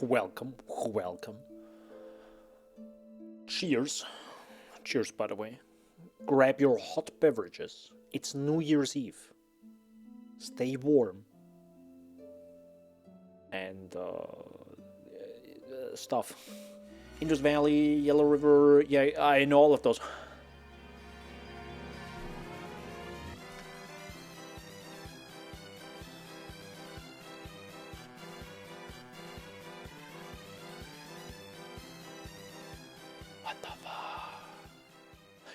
welcome, welcome. Cheers. Cheers, by the way. Grab your hot beverages. It's New Year's Eve. Stay warm. And, stuff. Indus Valley, Yellow River, yeah, I know all of those. What the fuck?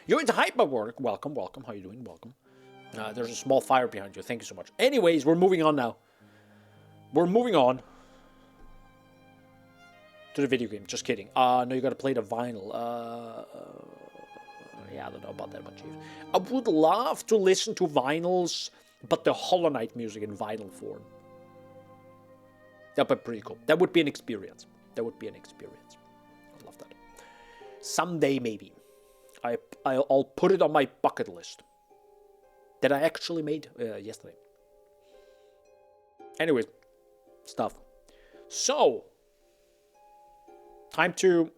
You're into Hyperwork. Welcome, welcome. How you doing? Welcome. There's a small fire behind you. Thank you so much. Anyways, we're moving on now. We're moving on to the video game. Just kidding. No, you gotta play the vinyl. Yeah, I don't know about that much. I would love to listen to vinyls, but the Hollow Knight music in vinyl form. That'd be pretty cool. That would be an experience. That would be an experience. I'd love that. Someday, maybe. I'll put it on my bucket list. That I actually made yesterday. Anyways, stuff. So, time to...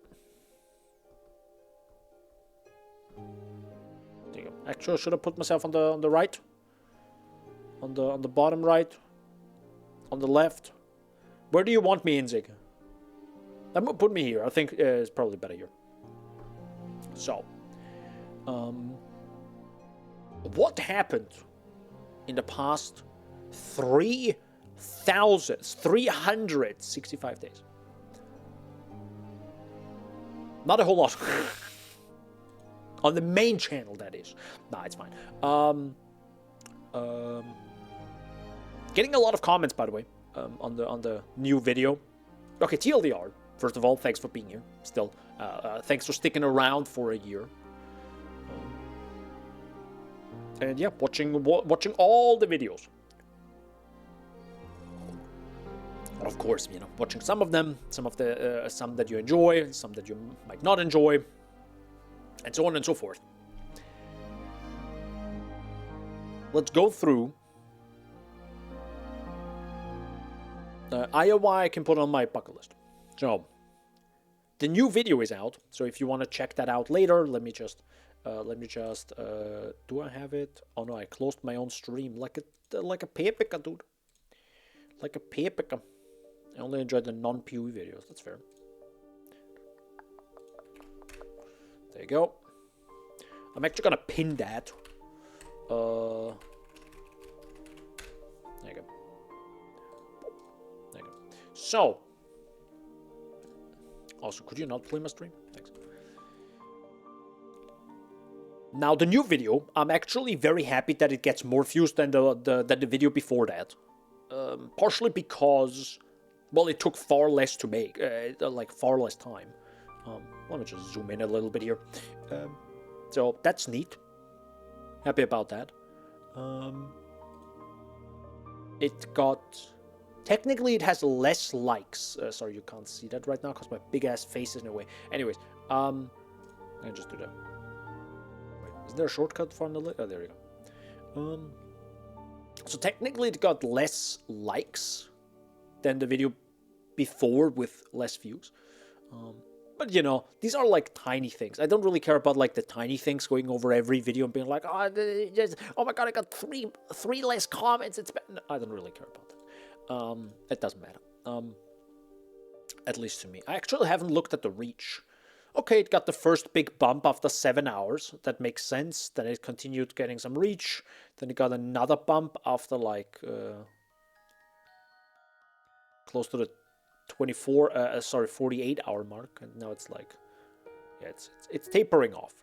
There you go. Actually, should I put myself on the right? On the bottom right? On the left? Where do you want me, Inzig? Put me here. I think it's probably better here. So, what happened in the past 3,365 days? Not a whole lot. On the main channel, that is. Nah, it's fine. Getting a lot of comments, by the way, on the new video. Okay, TLDR. First of all, thanks for being here. Still, thanks for sticking around for a year. And yeah, watching all the videos. And of course, you know, watching some of them, some that you enjoy, some that you might not enjoy, and so on and so forth. Let's go through Iowa. I can put on my bucket list. So the new video is out. So if you want to check that out later, let me just. Do I have it? Oh no, I closed my own stream like a paprika, dude. Like a paprika. I only enjoy the non-PoE videos. That's fair. There you go. I'm actually gonna pin that. There you go. There you go. So. Also, could you not play my stream? Thanks. Now, the new video, I'm actually very happy that it gets more views than the video before that. Partially because, well, it took far less to make, like far less time. Let me just zoom in a little bit here. So, that's neat. Happy about that. It got... Technically, it has less likes. Sorry, you can't see that right now because my big-ass face is in the way. Anyways, I can just do that. Is there a shortcut for the... Oh, there you go. So technically it got less likes than the video before with less views. But you know, these are like tiny things. I don't really care about like the tiny things going over every video and being like, oh my god, I got three less comments. It's bad. No, I don't really care about that. It doesn't matter. At least to me. I actually haven't looked at the reach. Okay, it got the first big bump after 7 hours. That makes sense. Then it continued getting some reach. Then it got another bump after like close to the 48 hour mark. And now it's like, yeah, it's tapering off.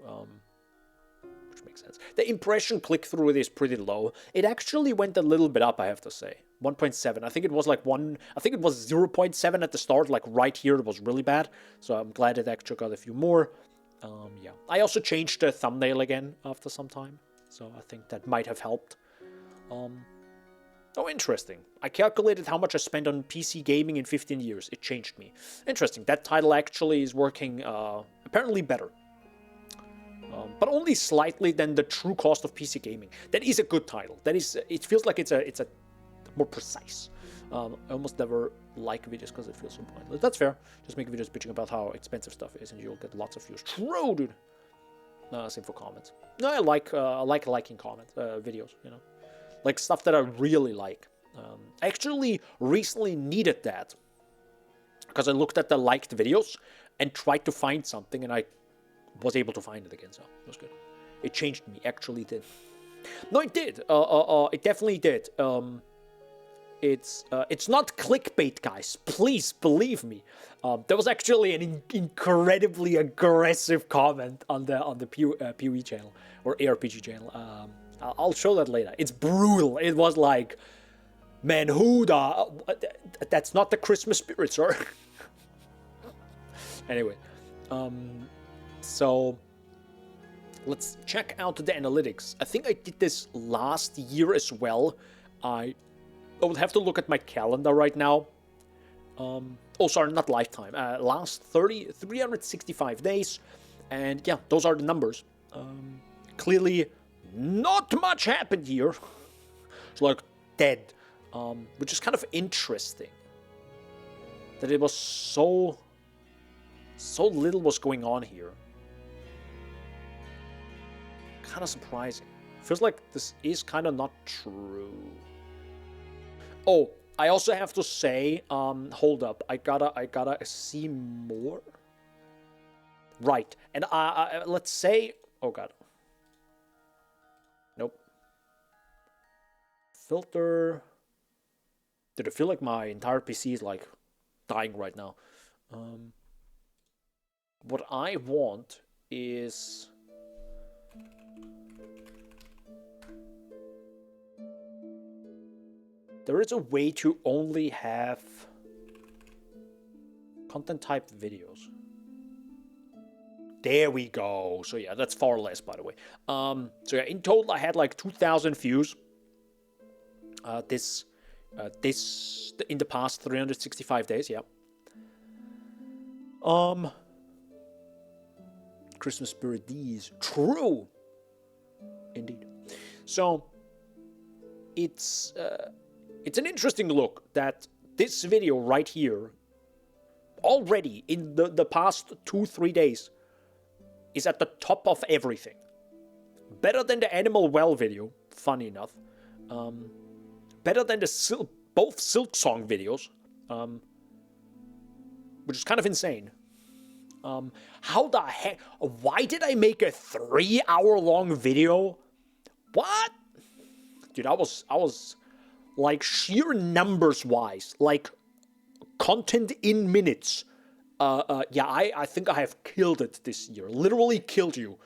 Which makes sense. The impression click-through is pretty low. It actually went a little bit up, I have to say. 1.7. I think it was like 0.7 at the start, like right here it was really bad. So I'm glad it actually got a few more. Yeah. I also changed the thumbnail again after some time. So I think that might have helped. Oh, interesting. I calculated how much I spent on PC gaming in 15 years. It changed me. Interesting. That title actually is working apparently better. But only slightly than the true cost of PC gaming. That is a good title. That is. It feels like it's a more precise. I almost never like videos because it feels so pointless. That's fair. Just make videos bitching about how expensive stuff is, and you'll get lots of views. True, dude. Same for comments. No, I like liking comment videos. You know, like stuff that I really like. I actually recently needed that because I looked at the liked videos and tried to find something, and I was able to find it again. So it was good. It changed me. Actually, did. No, it did. It definitely did. It's not clickbait, guys. Please believe me. There was actually an incredibly aggressive comment on the PoE channel or ARPG channel. I'll show that later. It's brutal. It was like, man, that's not the Christmas spirit, sir. Anyway, so let's check out the analytics. I think I did this last year as well. I would have to look at my calendar right now. Oh, sorry, not lifetime. Last 365 days. And yeah, those are the numbers. Clearly, not much happened here. It's like dead. Which is kind of interesting. That it was so little was going on here. Kind of surprising. Feels like this is kind of not true. Oh, I also have to say, hold up, I gotta see more. Right, and let's say, oh god. Nope. Filter. Dude, I feel like my entire PC is like dying right now. What I want is... There is a way to only have content type videos. There we go. So yeah, that's far less, by the way. So yeah, in total I had like 2,000 views. This in the past 365 days, yeah. Christmas spirit, these true, indeed. So it's an interesting look that this video right here, already in the past 2-3 days, is at the top of everything. Better than the Animal Well video, funny enough. Better than the both Silk Song videos, which is kind of insane. How the heck? Why did I make a 3-hour-long video? What? Dude, I was like sheer numbers wise, like content in minutes. Yeah, I think I have killed it this year. Literally killed you.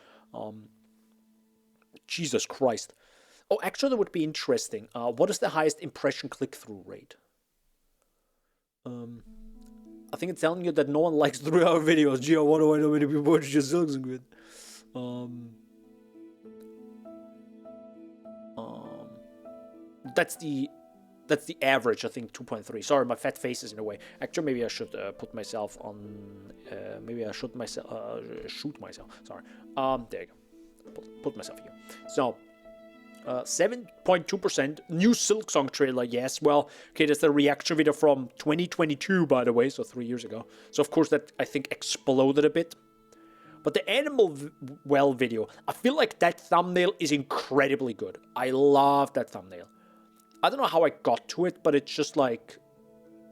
Jesus Christ. Oh, actually, that would be interesting. What is the highest impression click-through rate? I think it's telling you that no one likes 3-hour videos. Gee, I wonder why nobody people watch your Silk Song good. That's the average, I think, 2.3. Sorry, my fat face is in a way. Actually, maybe I should put myself on... maybe I should shoot myself. Sorry. There you go. Put myself here. So, 7.2%. New Silk Song trailer, yes. Well, okay, that's the reaction video from 2022, by the way, so 3 years ago. So, of course, that, I think, exploded a bit. But the Animal Well video, I feel like that thumbnail is incredibly good. I love that thumbnail. I don't know how I got to it, but it's just like,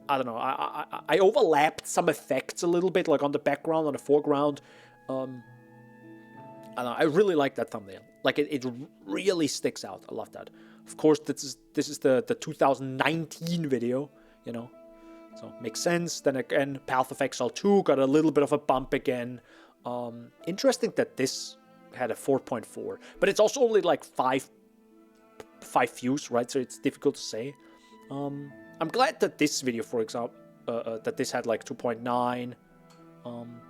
I don't know, I overlapped some effects a little bit, like on the background, on the foreground. I don't know, I really like that thumbnail. Like, it really sticks out. I love that. Of course, this is the 2019 video, you know, so makes sense. Then again, Path of Exile 2 got a little bit of a bump again. Interesting that this had a 4.4, but it's also only like 5 views, right? So it's difficult to say. I'm glad that this video, for example, that this had like 2.9.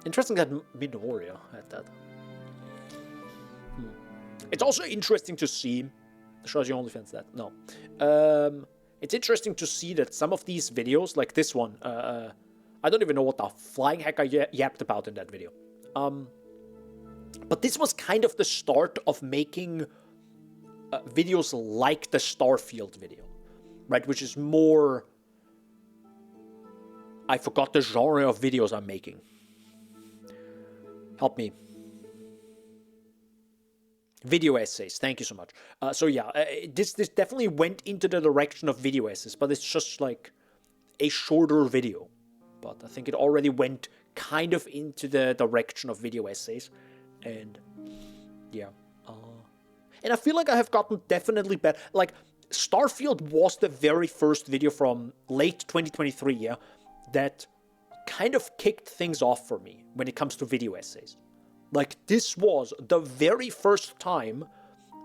Interesting that Minoria had that. It's also interesting to see. Shows you OnlyFans that? No. It's interesting to see that some of these videos, like this one, I don't even know what the flying heck I yapped about in that video. But this was kind of the start of making videos like the Starfield video, right? Which is more I forgot the genre of videos I'm making. Help me. Video essays. Thank you so much. So yeah, this definitely went into the direction of video essays, but it's just like a shorter video. But I think it already went kind of into the direction of video essays, and yeah. And I feel like I have gotten definitely better. Like, Starfield was the very first video from late 2023, yeah, that kind of kicked things off for me when it comes to video essays. Like, this was the very first time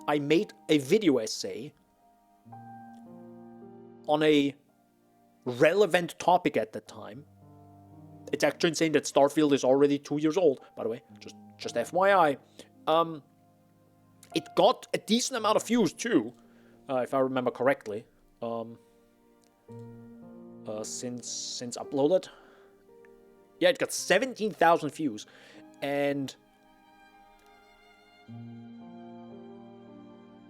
I made a video essay on a relevant topic at the time. It's actually insane that Starfield is already 2 years old, by the way, just FYI. It got a decent amount of views too, if I remember correctly, since uploaded. Yeah, it got 17,000 views, and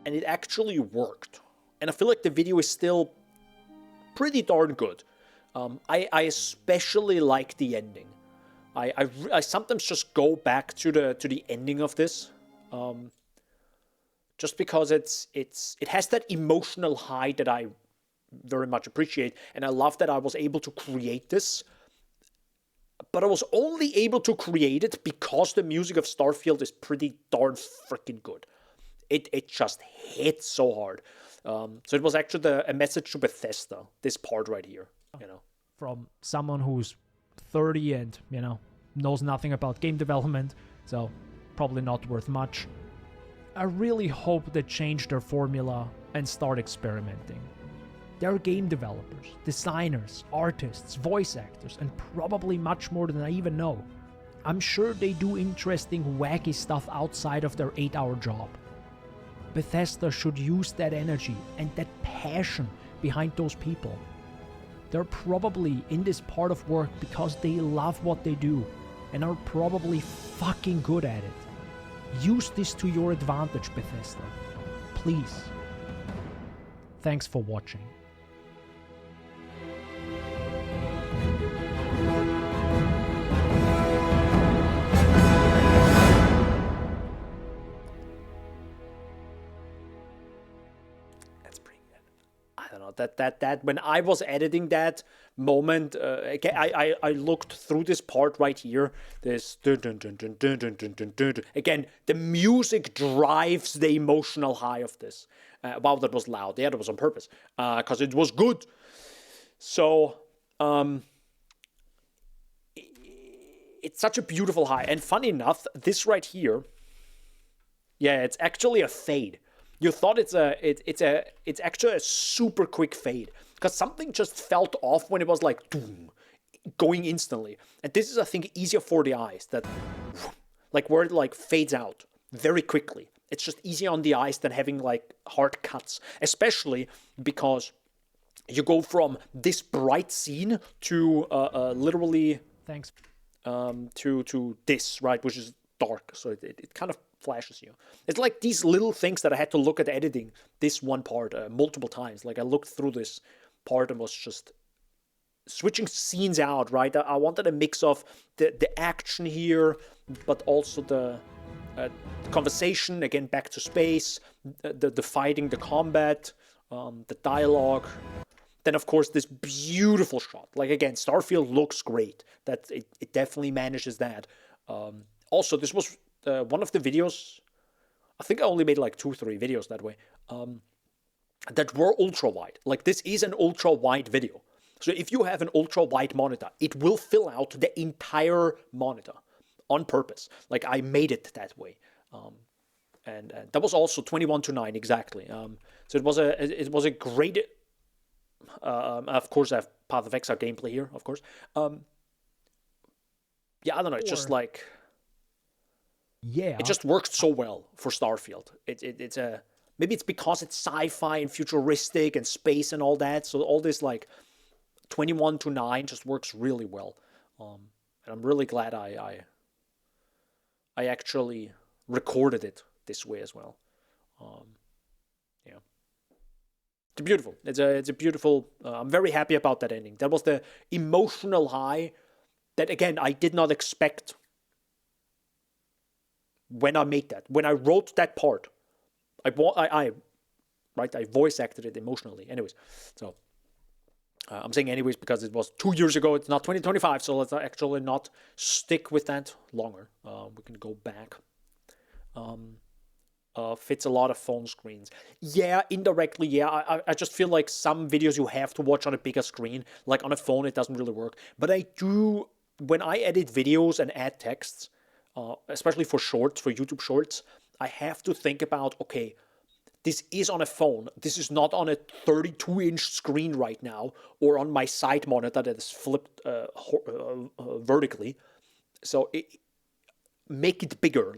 it actually worked. And I feel like the video is still pretty darn good. I especially like the ending. I sometimes just go back to the ending of this. Just because it has that emotional high that I very much appreciate, and I love that I was able to create this. But I was only able to create it because the music of Starfield is pretty darn freaking good. It just hits so hard. So it was actually a message to Bethesda, this part right here, you know. From someone who's 30 and, knows nothing about game development, so probably not worth much. I really hope they change their formula and start experimenting. They're game developers, designers, artists, voice actors, and probably much more than I even know. I'm sure they do interesting, wacky stuff outside of their 8-hour job. Bethesda should use that energy and that passion behind those people. They're probably in this part of work because they love what they do and are probably fucking good at it. Use this to your advantage, Bethesda. Please. Thanks for watching. That's pretty good. I don't know, that when I was editing that moment, again, I looked through this part right here. This dun, dun, dun, dun, dun, dun, dun, dun, dun. Again, the music drives the emotional high of this. Wow, that was loud. Yeah, that was on purpose, because it was good. So, it's such a beautiful high. And funny enough, this right here, yeah, it's actually a fade. You thought it's actually a super quick fade, because something just felt off when it was like doom, going instantly. And this is, I think, easier for the eyes, that like where it like fades out very quickly. It's just easier on the eyes than having like hard cuts, especially because you go from this bright scene to literally Thanks. to this, right, which is dark. So it kind of flashes you. It's like these little things that I had to look at editing this one part multiple times. Like I looked through this part and was just switching scenes out, right? I wanted a mix of the action here, but also the conversation, again, back to space, the fighting, the combat, the dialogue. Then, of course, this beautiful shot. Like, again, Starfield looks great. That it definitely manages that. Also, this was one of the videos, I think I only made like 2-3 videos that way, that were ultra-wide. Like, this is an ultra-wide video. So if you have an ultra-wide monitor, it will fill out the entire monitor on purpose. Like, I made it that way. And that was also 21:9 exactly. So it was a great... of course, I have Path of Exile gameplay here, of course. Yeah, I don't know, it's just like... Yeah. It just worked so well for Starfield. It's a... Maybe it's because it's sci-fi and futuristic and space and all that, so all this, like, 21:9 just works really well. And I'm really glad I actually recorded it this way as well. Yeah. It's beautiful. It's a beautiful. I'm very happy about that ending. That was the emotional high that, again, I did not expect when I made that. When I wrote that part, I voice acted it emotionally. Anyways, so I'm saying anyways because it was 2 years ago. It's not 2025, so let's actually not stick with that longer. We can go back. Fits a lot of phone screens. Yeah, indirectly, yeah. I just feel like some videos you have to watch on a bigger screen. Like on a phone, it doesn't really work. But I do, when I edit videos and add texts, especially for shorts, for YouTube shorts, I have to think about, okay, this is on a phone. This is not on a 32-inch screen right now, or on my side monitor that is flipped vertically. So make it bigger,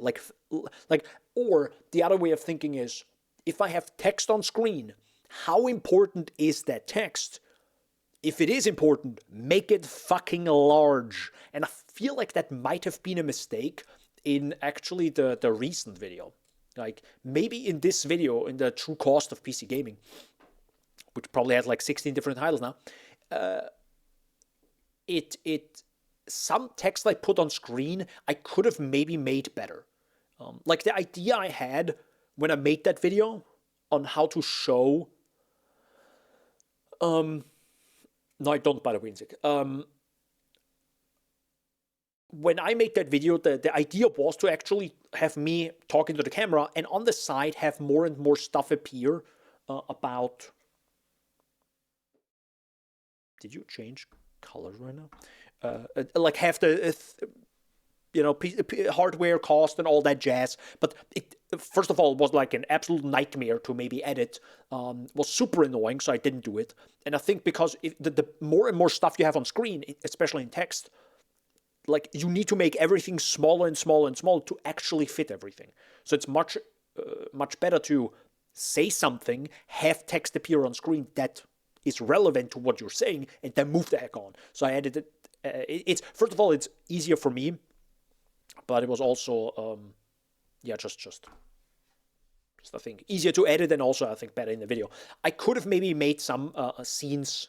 or the other way of thinking is, if I have text on screen, how important is that text? If it is important, make it fucking large. And I feel like that might have been a mistake in actually the recent video. Like, maybe in this video, in the true cost of PC gaming, which probably has like 16 different titles now, some text I put on screen, I could have maybe made better. Like the idea I had when I made that video on how to show... no, I don't, by the way, when I made that video, the idea was to actually have me talking to the camera, and on the side have more and more stuff appear about... Did you change colors right now? Like have the... hardware cost and all that jazz. But it, first of all, was like an absolute nightmare to maybe edit. Was super annoying, so I didn't do it. And I think because the more and more stuff you have on screen, especially in text, like you need to make everything smaller and smaller and smaller to actually fit everything. So it's much better to say something, have text appear on screen that is relevant to what you're saying, and then move the heck on. So I edited it's first of all, it's easier for me. But it was also, just I think easier to edit, and also I think better in the video. I could have maybe made some scenes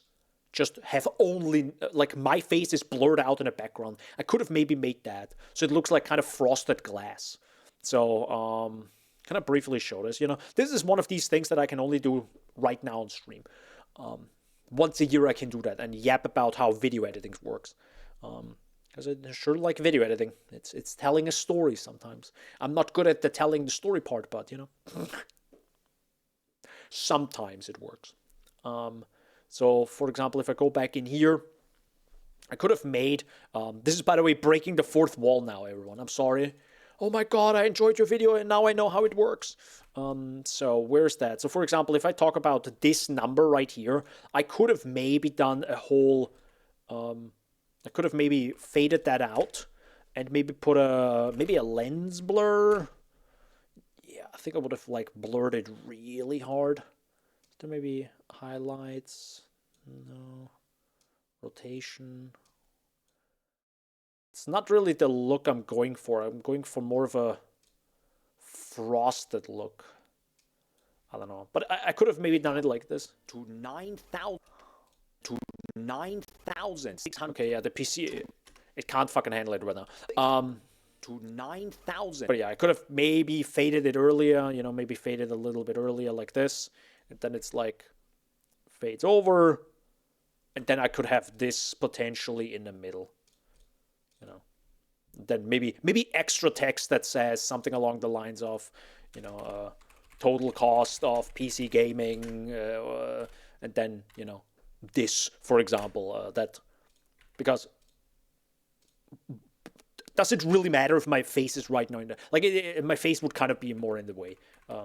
just have only, like my face is blurred out in the background. I could have maybe made that so it looks like kind of frosted glass. So, can I briefly show this? This is one of these things that I can only do right now on stream. Once a year I can do that and yap about how video editing works. Because I sure like video editing. It's telling a story sometimes. I'm not good at the telling the story part, but sometimes it works. So for example, if I go back in here, I could have made, this is by the way breaking the fourth wall now, everyone. I'm sorry. Oh my god, I enjoyed your video and now I know how it works. So where's that? So for example, if I talk about this number right here, I could have maybe done a whole... I could have maybe faded that out and maybe put maybe a lens blur. Yeah, I think I would have like blurred it really hard. There maybe highlights. No. Rotation. It's not really the look I'm going for. I'm going for more of a frosted look. I don't know. But I could have maybe done it like this. To 9,000. To 9,600. Okay, yeah, the PC, it can't fucking handle it right now. To 9,000. But yeah, I could have maybe faded it earlier, maybe faded a little bit earlier like this. And then it's like, fades over. And then I could have this potentially in the middle. Then maybe extra text that says something along the lines of, total cost of PC gaming. And then, this, for example, because does it really matter if my face is right now my face would kind of be more in the way.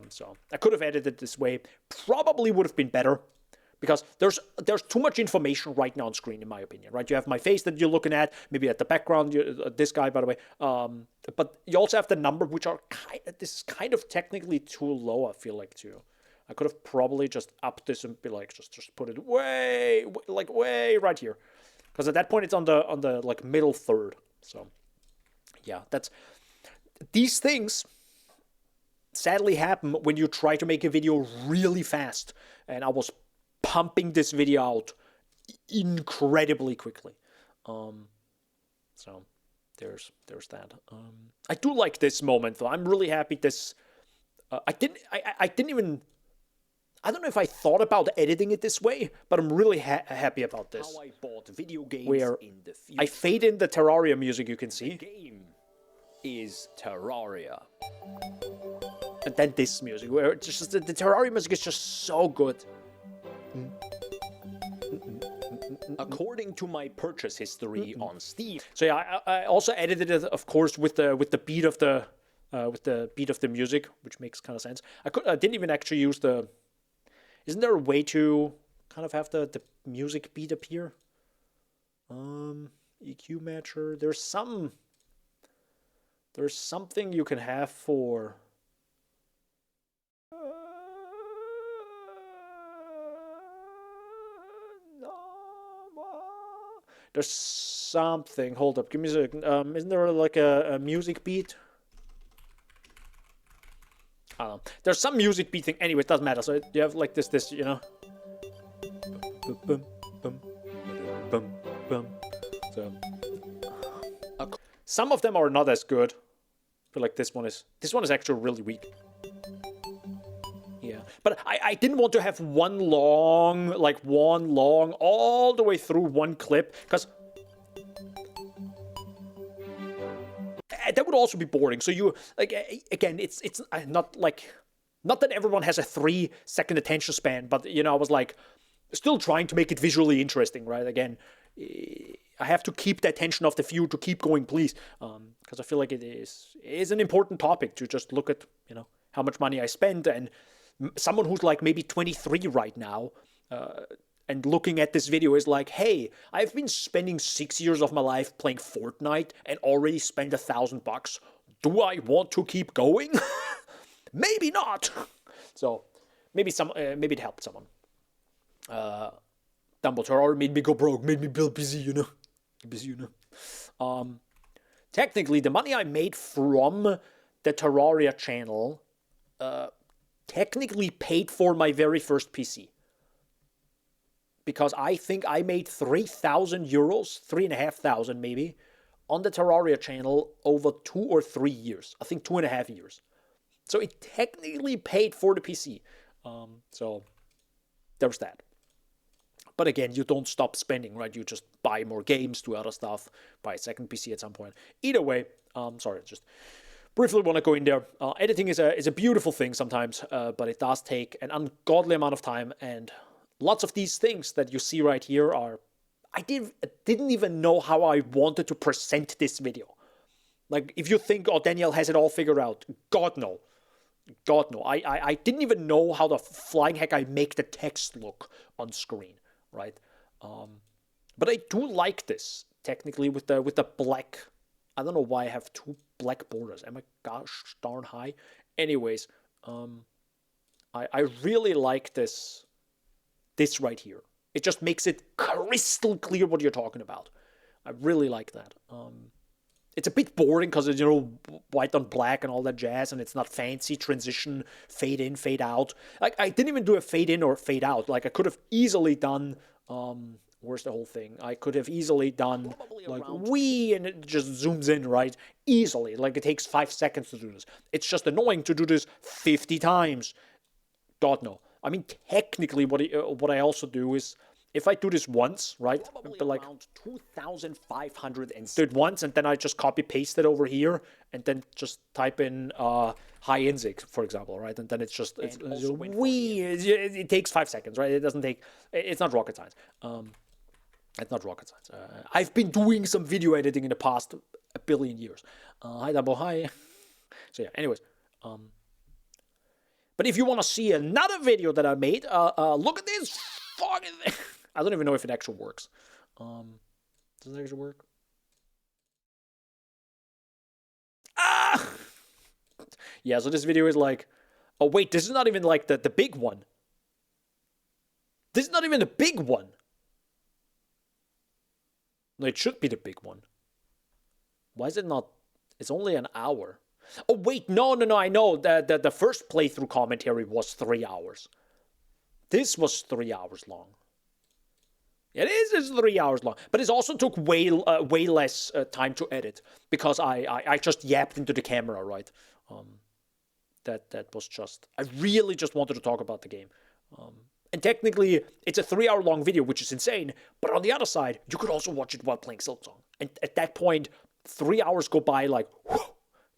So I could have edited it this way. Probably would have been better because there's too much information right now on screen, in my opinion, right? You have my face that you're looking at, maybe at the background, this guy, by the way. But you also have the number, which are this is kind of technically too low, I feel like, too. I could have probably just upped this and be like, just put it way right here. Because at that point, it's on the like middle third. So, yeah, these things sadly happen when you try to make a video really fast. And I was pumping this video out incredibly quickly. So there's that. I do like this moment though. I'm really happy this. I didn't even. I don't know if I thought about editing it this way, but I'm really happy about this. How I bought video games Where in the future. I fade in the Terraria music, you can see. Game is Terraria. And then this music, where it's just the Terraria music is just so good. According to my purchase history on Steam. So yeah, I also edited it, of course, with the beat of the music, which makes kind of sense. I didn't even actually use the. Isn't there a way to kind of have the music beat appear? EQ matcher. There's something you can have for. There's something. Hold up. Give me a second. Isn't there like a music beat? I don't know. There's some music beat thing. Anyway, it doesn't matter. So you have like this, you know. So some of them are not as good. But like this one is actually really weak. Yeah. But I didn't want to have one long all the way through one clip, because that would also be boring. So you like again, it's not that everyone has a 3-second attention span, but you know, I was like still trying to make it visually interesting, right? Again, I have to keep the attention of the viewer to keep going, please, because I feel like it is an important topic to just look at, you know, how much money I spend, and someone who's like maybe 23 right now, and looking at this video is like, hey, I've been spending 6 years of my life playing Fortnite and already spent $1,000. Do I want to keep going? Maybe not. So maybe it helped someone. Danbo Terraria made me go broke, made me build busy, you know. Technically, the money I made from the Terraria channel technically paid for my very first PC. Because I think I made 3,000 euros, 3,500 maybe, on the Terraria channel over 2 or 3 years. I think 2.5 years. So it technically paid for the PC. So there's that. But again, you don't stop spending, right? You just buy more games, do other stuff, buy a second PC at some point. Either way, sorry, just briefly want to go in there. Editing is a beautiful thing sometimes, but it does take an ungodly amount of time, and lots of these things that you see right here are... I didn't even know how I wanted to present this video. Like, if you think, oh, Daniel has it all figured out, God no. God no. I didn't even know how the flying heck I make the text look on screen, right? But I do like this, technically, with the black... I don't know why I have 2 black borders. Am I gosh darn high? Anyways, I really like this right here. It just makes it crystal clear what you're talking about. I really like that. It's a bit boring because it's, you know, white on black and all that jazz, and it's not fancy transition, fade in, fade out. Like, I didn't even do a fade in or fade out. Like, I could have easily done, where's the whole thing? I could have easily done, like, wee, and it just zooms in, right? Easily. Like, it takes 5 seconds to do this. It's just annoying to do this 50 times. God, no. I mean, technically, what I also do is, if I do this once, right? But like 2,500 and do it once, and then I just copy paste it over here, and then just type in high INSIG, for example, right? And then it takes 5 seconds, right? It doesn't take. It's not rocket science. It's not rocket science. I've been doing some video editing in the past 1 billion years. Hi, Danbo, hi. So yeah. Anyways. But if you want to see another video that I made, look at this fucking thing. I don't even know if it actually works. Does it actually work? Ah! Yeah, so this video is like... Oh, wait, this is not even like the big one. This is not even the big one. No, it should be the big one. Why is it not... It's only an hour. Oh, wait, no, I know. The first playthrough commentary was 3 hours. This was 3 hours long. It's 3 hours long, but it also took way less time to edit because I just yapped into the camera, right? That was just, I really just wanted to talk about the game. And technically, it's a 3 hour long video, which is insane. But on the other side, you could also watch it while playing Silksong. And at that point, 3 hours go by like, whew,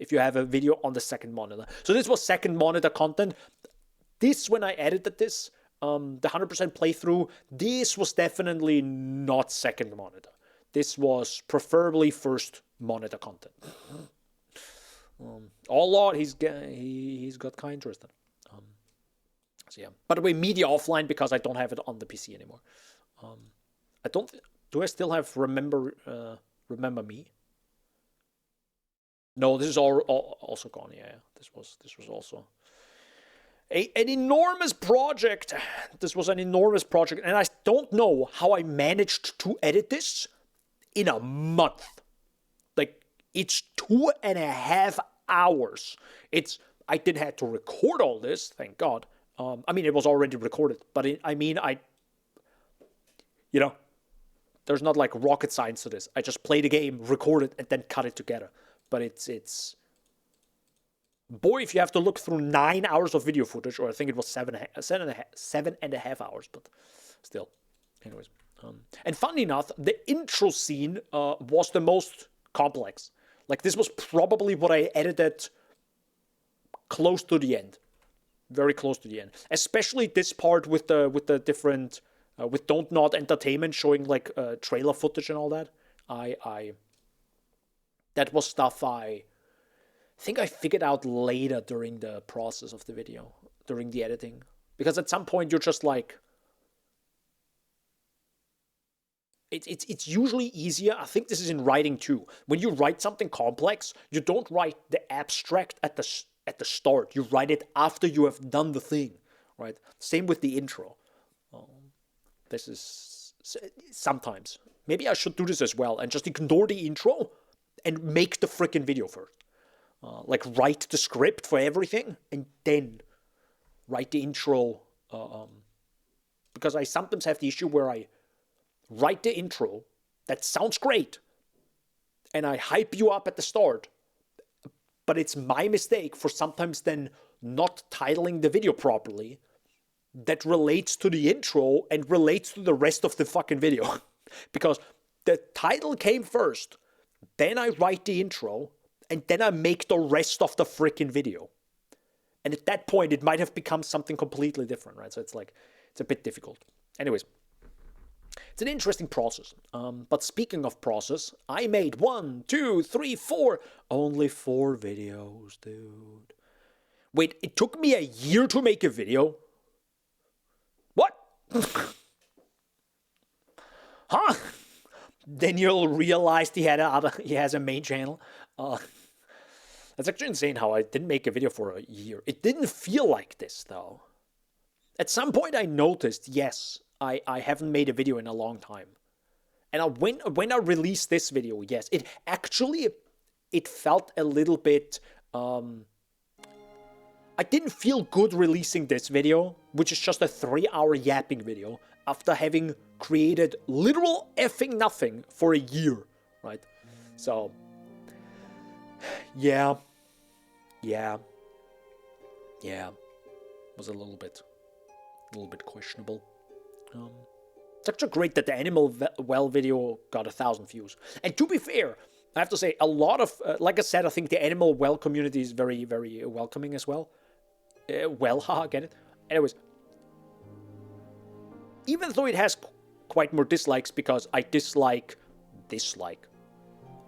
if you have a video on the second monitor. So this was second monitor content. This, when I edited this, the 100% playthrough, this was definitely not second monitor. This was preferably first monitor content. A lot he's got kind of interested. So yeah. By the way, media offline because I don't have it on the PC anymore. I don't. Do I still have remember me? No, this is all also gone. Yeah, this was also an enormous project. This was an enormous project, and I don't know how I managed to edit this in a month. Like, it's 2.5 hours. I didn't have to record all this, thank God. I mean, it was already recorded, but there's not like rocket science to this. I just play the game, record it, and then cut it together. But it's boy, if you have to look through 9 hours of video footage, or I think it was 7.5 hours, but still. Anyways, and funny enough, the intro scene was the most complex. Like, this was probably what I edited close to the end, very close to the end. Especially this part with the different with Don't Nod Entertainment showing like trailer footage and all that. That was stuff I think I figured out later during the process of the video, during the editing. Because at some point you're just like, it's usually easier. I think this is in writing too. When you write something complex, you don't write the abstract at the start. You write it after you have done the thing, right? Same with the intro. This is sometimes. Maybe I should do this as well and just ignore the intro and make the freaking video first. Like, write the script for everything and then write the intro. Because I sometimes have the issue where I write the intro that sounds great and I hype you up at the start, but it's my mistake for sometimes then not titling the video properly that relates to the intro and relates to the rest of the fucking video. Because the title came first, then I write the intro, and then I make the rest of the freaking video. And at that point, it might have become something completely different, right? So it's like, it's a bit difficult. Anyways, it's an interesting process. But speaking of process, I made 1, 2, 3, 4, only 4 videos, dude. Wait, it took me a year to make a video? What? Huh? Then you'll realize he has a main channel. That's actually insane how I didn't make a video for a year. It didn't feel like this, though. At some point I noticed, yes, I haven't made a video in a long time. And when I released this video, yes, it felt a little bit... I didn't feel good releasing this video, which is just a 3-hour yapping video, after having created literal effing nothing for a year, right? So, yeah, was a little bit questionable. It's actually great that the Animal Well video got 1,000 views. And to be fair, I have to say, a lot of, like I said, I think the Animal Well community is very, very welcoming as well. Get it? Anyways, even though it has quite more dislikes because I dislike.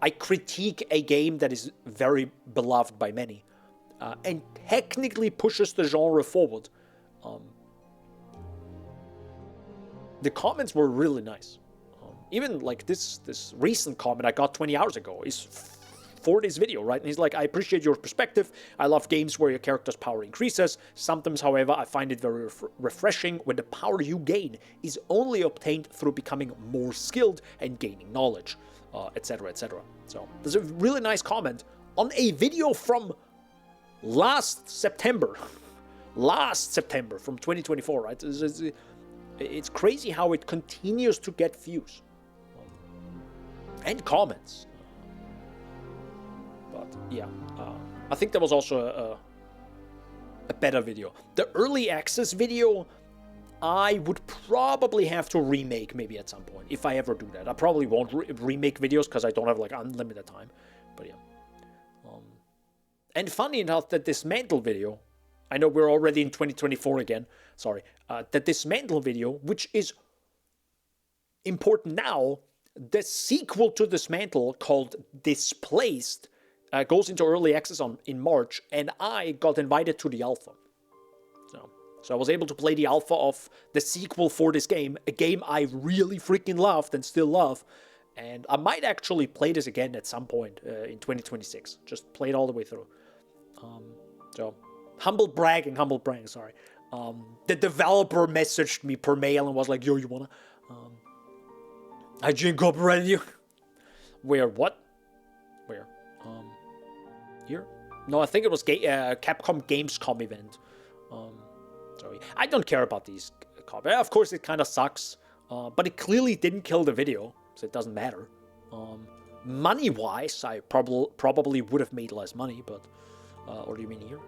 I critique a game that is very beloved by many, and technically pushes the genre forward. The comments were really nice. Even like this recent comment I got 20 hours ago is for this video, right? And he's like, I appreciate your perspective. I love games where your character's power increases. Sometimes, however, I find it very refreshing when the power you gain is only obtained through becoming more skilled and gaining knowledge, etc., etc. So there's a really nice comment on a video from last September last September from 2024, right? It's crazy how it continues to get views and comments. But yeah, I think there was also a better video. The early access video, I would probably have to remake maybe at some point, if I ever do that. I probably won't remake videos because I don't have like unlimited time. But yeah. And funny enough, that Dismantle video, I know we're already in 2024 again, sorry. That Dismantle video, which is important now, the sequel to Dismantle called Displaced goes into early access in March, and I got invited to the alpha. So I was able to play the alpha of the sequel for this game, a game I really freaking loved and still love. And I might actually play this again at some point in 2026. Just play it all the way through. So, humble bragging, sorry. The developer messaged me per mail and was like, yo, you wanna? I incorporated you. Where, what? Where? Here? No, I think it was Capcom Gamescom event. Sorry, I don't care about these comments. Of course, it kind of sucks, but it clearly didn't kill the video, so it doesn't matter. Money-wise, I probably would have made less money, but... or do you mean here?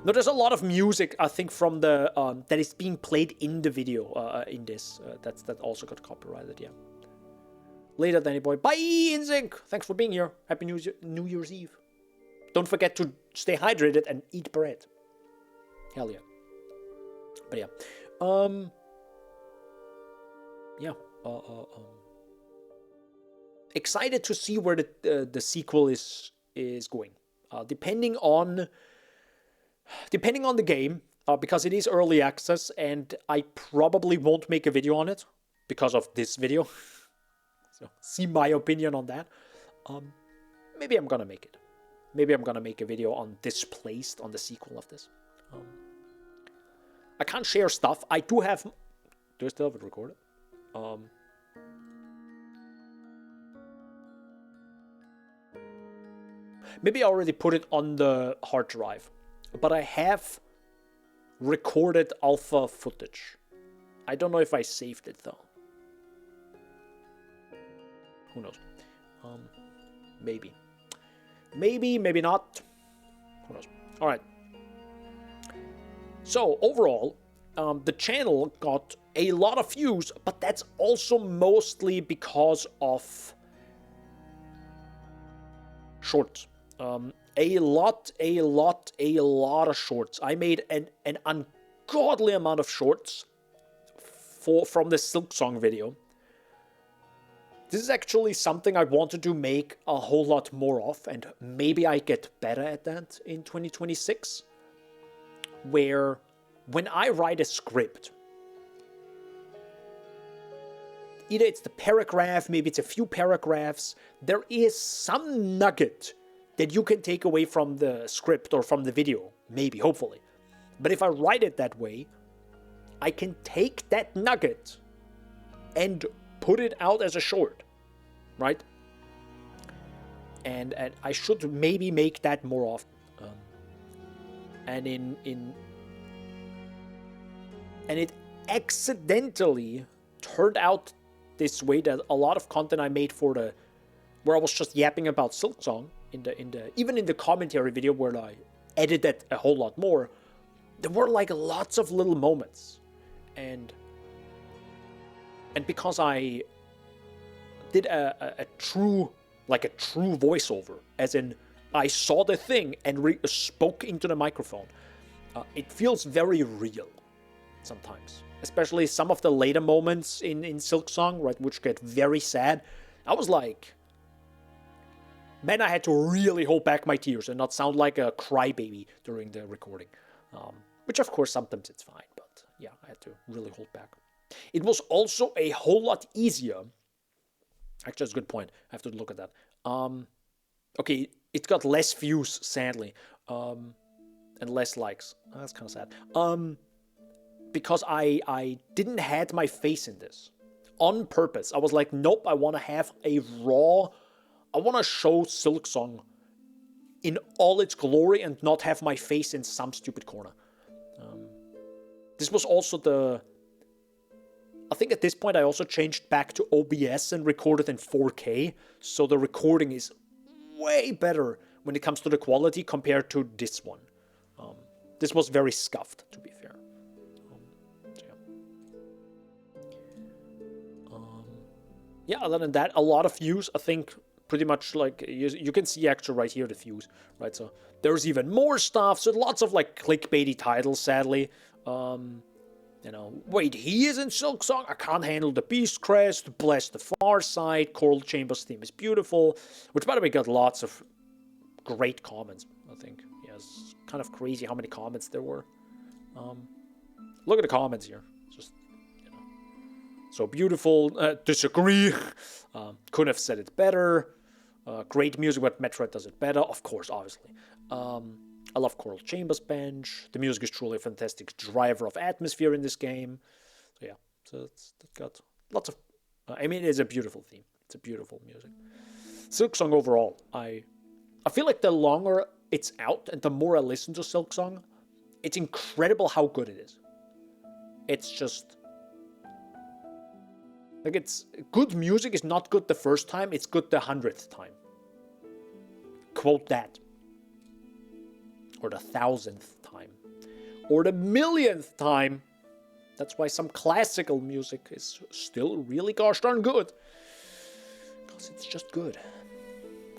No, there's a lot of music, I think, from the... that is being played in the video, in this. That also got copyrighted, yeah. Later, Danny boy. Bye, InSync! Thanks for being here. Happy New Year's Eve. Don't forget to stay hydrated and eat bread. Hell yeah. But yeah. Yeah. Excited to see where the sequel is going. Depending on the game, because it is early access, and I probably won't make a video on it because of this video. So see my opinion on that. Maybe I'm gonna make it. Maybe I'm gonna make a video on Displaced, on the sequel of this. I can't share stuff. I do have... Do I still have it recorded? Maybe I already put it on the hard drive. But I have recorded alpha footage. I don't know if I saved it though. Who knows? Maybe. Maybe not. Who knows? Alright. So, overall, the channel got a lot of views, but that's also mostly because of shorts. A lot of shorts. I made an ungodly amount of shorts from the Silksong video. This is actually something I wanted to make a whole lot more of, and maybe I get better at that in 2026. Where, when I write a script, either it's the paragraph, maybe it's a few paragraphs, there is some nugget that you can take away from the script or from the video, maybe, hopefully. But if I write it that way, I can take that nugget and put it out as a short, right? And I should maybe make that more often. And it accidentally turned out this way, that a lot of content I made where I was just yapping about Silksong even in the commentary video where I edited a whole lot more, there were like lots of little moments, and because I did a true voiceover, as in I saw the thing and spoke into the microphone, it feels very real sometimes. Especially some of the later moments in Silksong, right, which get very sad. I was like, man, I had to really hold back my tears and not sound like a crybaby during the recording. Which, of course, sometimes it's fine, but yeah, I had to really hold back. It was also a whole lot easier. Actually, that's a good point. I have to look at that. Okay, it got less views, sadly, and less likes. Oh, that's kind of sad. Because I didn't had my face in this on purpose. I was like, nope, I want to have a raw... I want to show Silksong in all its glory and not have my face in some stupid corner. This was also I think at this point I also changed back to OBS and recorded in 4K, so the recording is way better when it comes to the quality compared to this one. This was very scuffed, to be fair. Yeah, other than that, a lot of views. I think pretty much like you can see actually right here the views, right? So there's even more stuff. So lots of like clickbaity titles, sadly. You know, wait, he is in Silksong? I can't handle the Beast Crest. Bless the Far Side. Coral Chambers theme is beautiful. Which, by the way, got lots of great comments, I think. Yeah, it's kind of crazy how many comments there were. Look at the comments here. Just, you know, so beautiful. Disagree. Couldn't have said it better. Great music, but Metroid does it better. Of course, obviously. I love Coral Chambers Bench. The music is truly a fantastic driver of atmosphere in this game. So yeah, so it's got lots of... I mean, it's a beautiful theme. It's a beautiful music. Silksong overall, I feel like the longer it's out and the more I listen to Silksong, it's incredible how good it is. It's just... like, it's... good music is not good the first time, it's good the 100th time. Quote that. Or the 1000th time. Or the 1,000,000th time. That's why some classical music is still really gosh darn good. Because it's just good.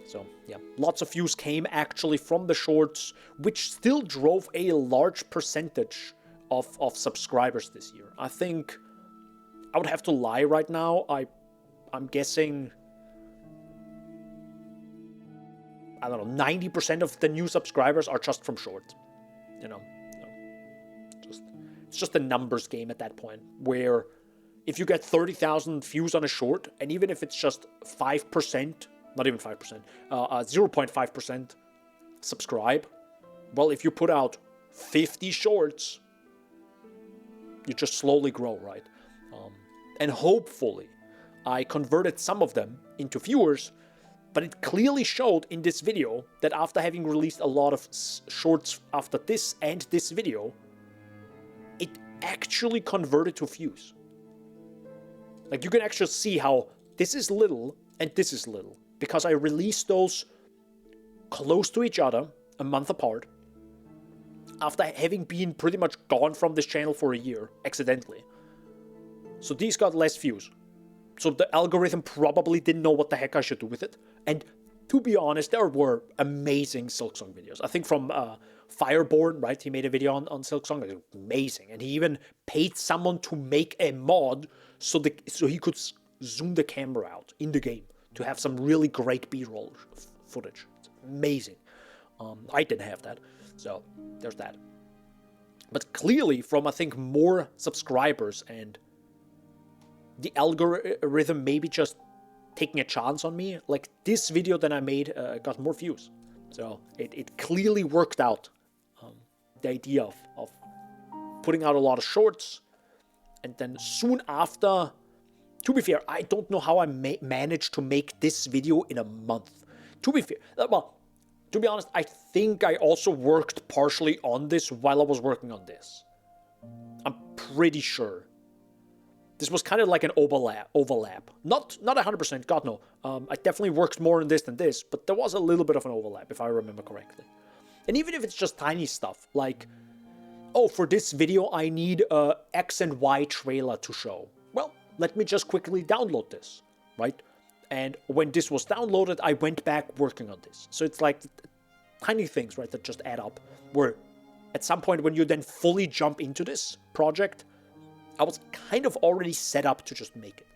So, yeah. Lots of views came actually from the shorts, which still drove a large percentage of subscribers this year. I think... I would have to lie right now. I'm guessing... I don't know, 90% of the new subscribers are just from shorts. You know, it's just a numbers game at that point, where if you get 30,000 views on a short, and even if it's just 5%, not even 5%, 0.5% subscribe, well, if you put out 50 shorts, you just slowly grow, right? And hopefully, I converted some of them into viewers. But it clearly showed in this video that after having released a lot of shorts after this and this video, it actually converted to views. Like, you can actually see how this is little and this is little. Because I released those close to each other, a month apart, after having been pretty much gone from this channel for a year, accidentally. So these got less views. So the algorithm probably didn't know what the heck I should do with it. And to be honest, there were amazing Silksong videos. I think from Fireborn, right? He made a video on Silksong. It was amazing. And he even paid someone to make a mod so he could zoom the camera out in the game to have some really great B-roll footage. It's amazing. I didn't have that. So there's that. But clearly from, I think, more subscribers and the algorithm maybe just taking a chance on me, like this video that I made got more views. So it clearly worked out. The idea of putting out a lot of shorts, and then soon after, to be fair, I don't know how I managed to make this video in a month. To be fair, well, to be honest, I think I also worked partially on this while I was working on this. I'm pretty sure. This was kind of like an overlap. Not 100%, God no. I definitely worked more on this than this, but there was a little bit of an overlap, if I remember correctly. And even if it's just tiny stuff, like, oh, for this video I need a X and Y trailer to show. Well, let me just quickly download this, right? And when this was downloaded, I went back working on this. So it's like tiny things, right, that just add up, where at some point when you then fully jump into this project, I was kind of already set up to just make it.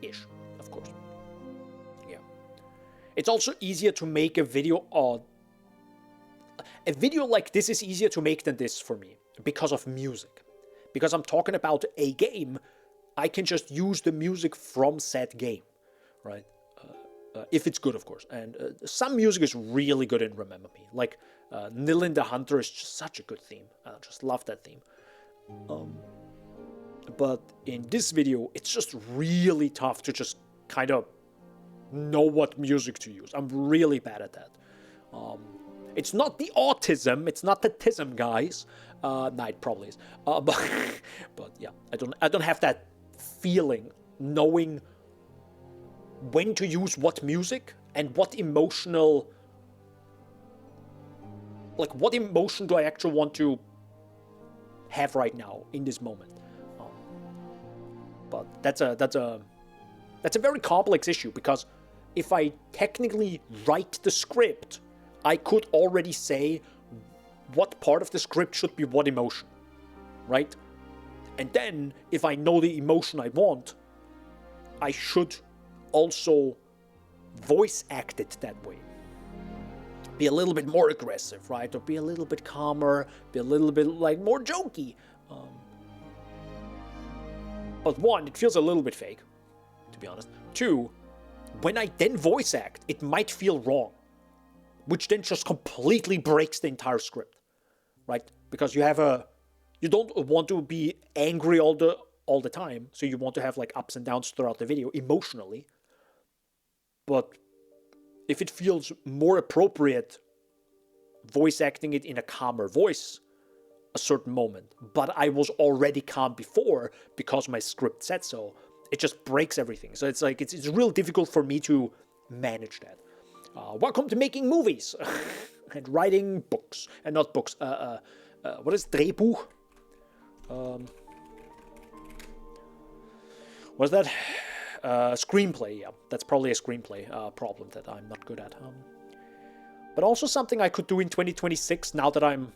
Ish, of course. Yeah. It's also easier to make a video on... A video like this is easier to make than this for me, because of music. Because I'm talking about a game, I can just use the music from said game, right? If it's good, of course. And some music is really good in Remember Me. Like, Nilin the Hunter is just such a good theme. I just love that theme. But in this video, it's just really tough to just kind of know what music to use. I'm really bad at that. It's not the autism. It's not the tism, guys. Nah, it probably is. But yeah, I don't have that feeling knowing when to use what music and what emotional, like what emotion do I actually want to have right now in this moment. But that's a very complex issue, because if I technically write the script, I could already say what part of the script should be what emotion, right? And then, if I know the emotion I want, I should also voice act it that way. Be a little bit more aggressive, right? Or be a little bit calmer, be a little bit, like, more jokey. But one, it feels a little bit fake, to be honest. Two, when I then voice act, it might feel wrong, which then just completely breaks the entire script, right? Because you don't want to be angry all the time, so you want to have like ups and downs throughout the video emotionally. But if it feels more appropriate voice acting it in a calmer voice a certain moment, but I was already calm before because my script said so, it just breaks everything. So it's like it's real difficult for me to manage that. Welcome to making movies and writing books, and not books. What is Drehbuch? What's that? Screenplay. Yeah, that's probably a screenplay problem that I'm not good at. But also something I could do in 2026 now that I'm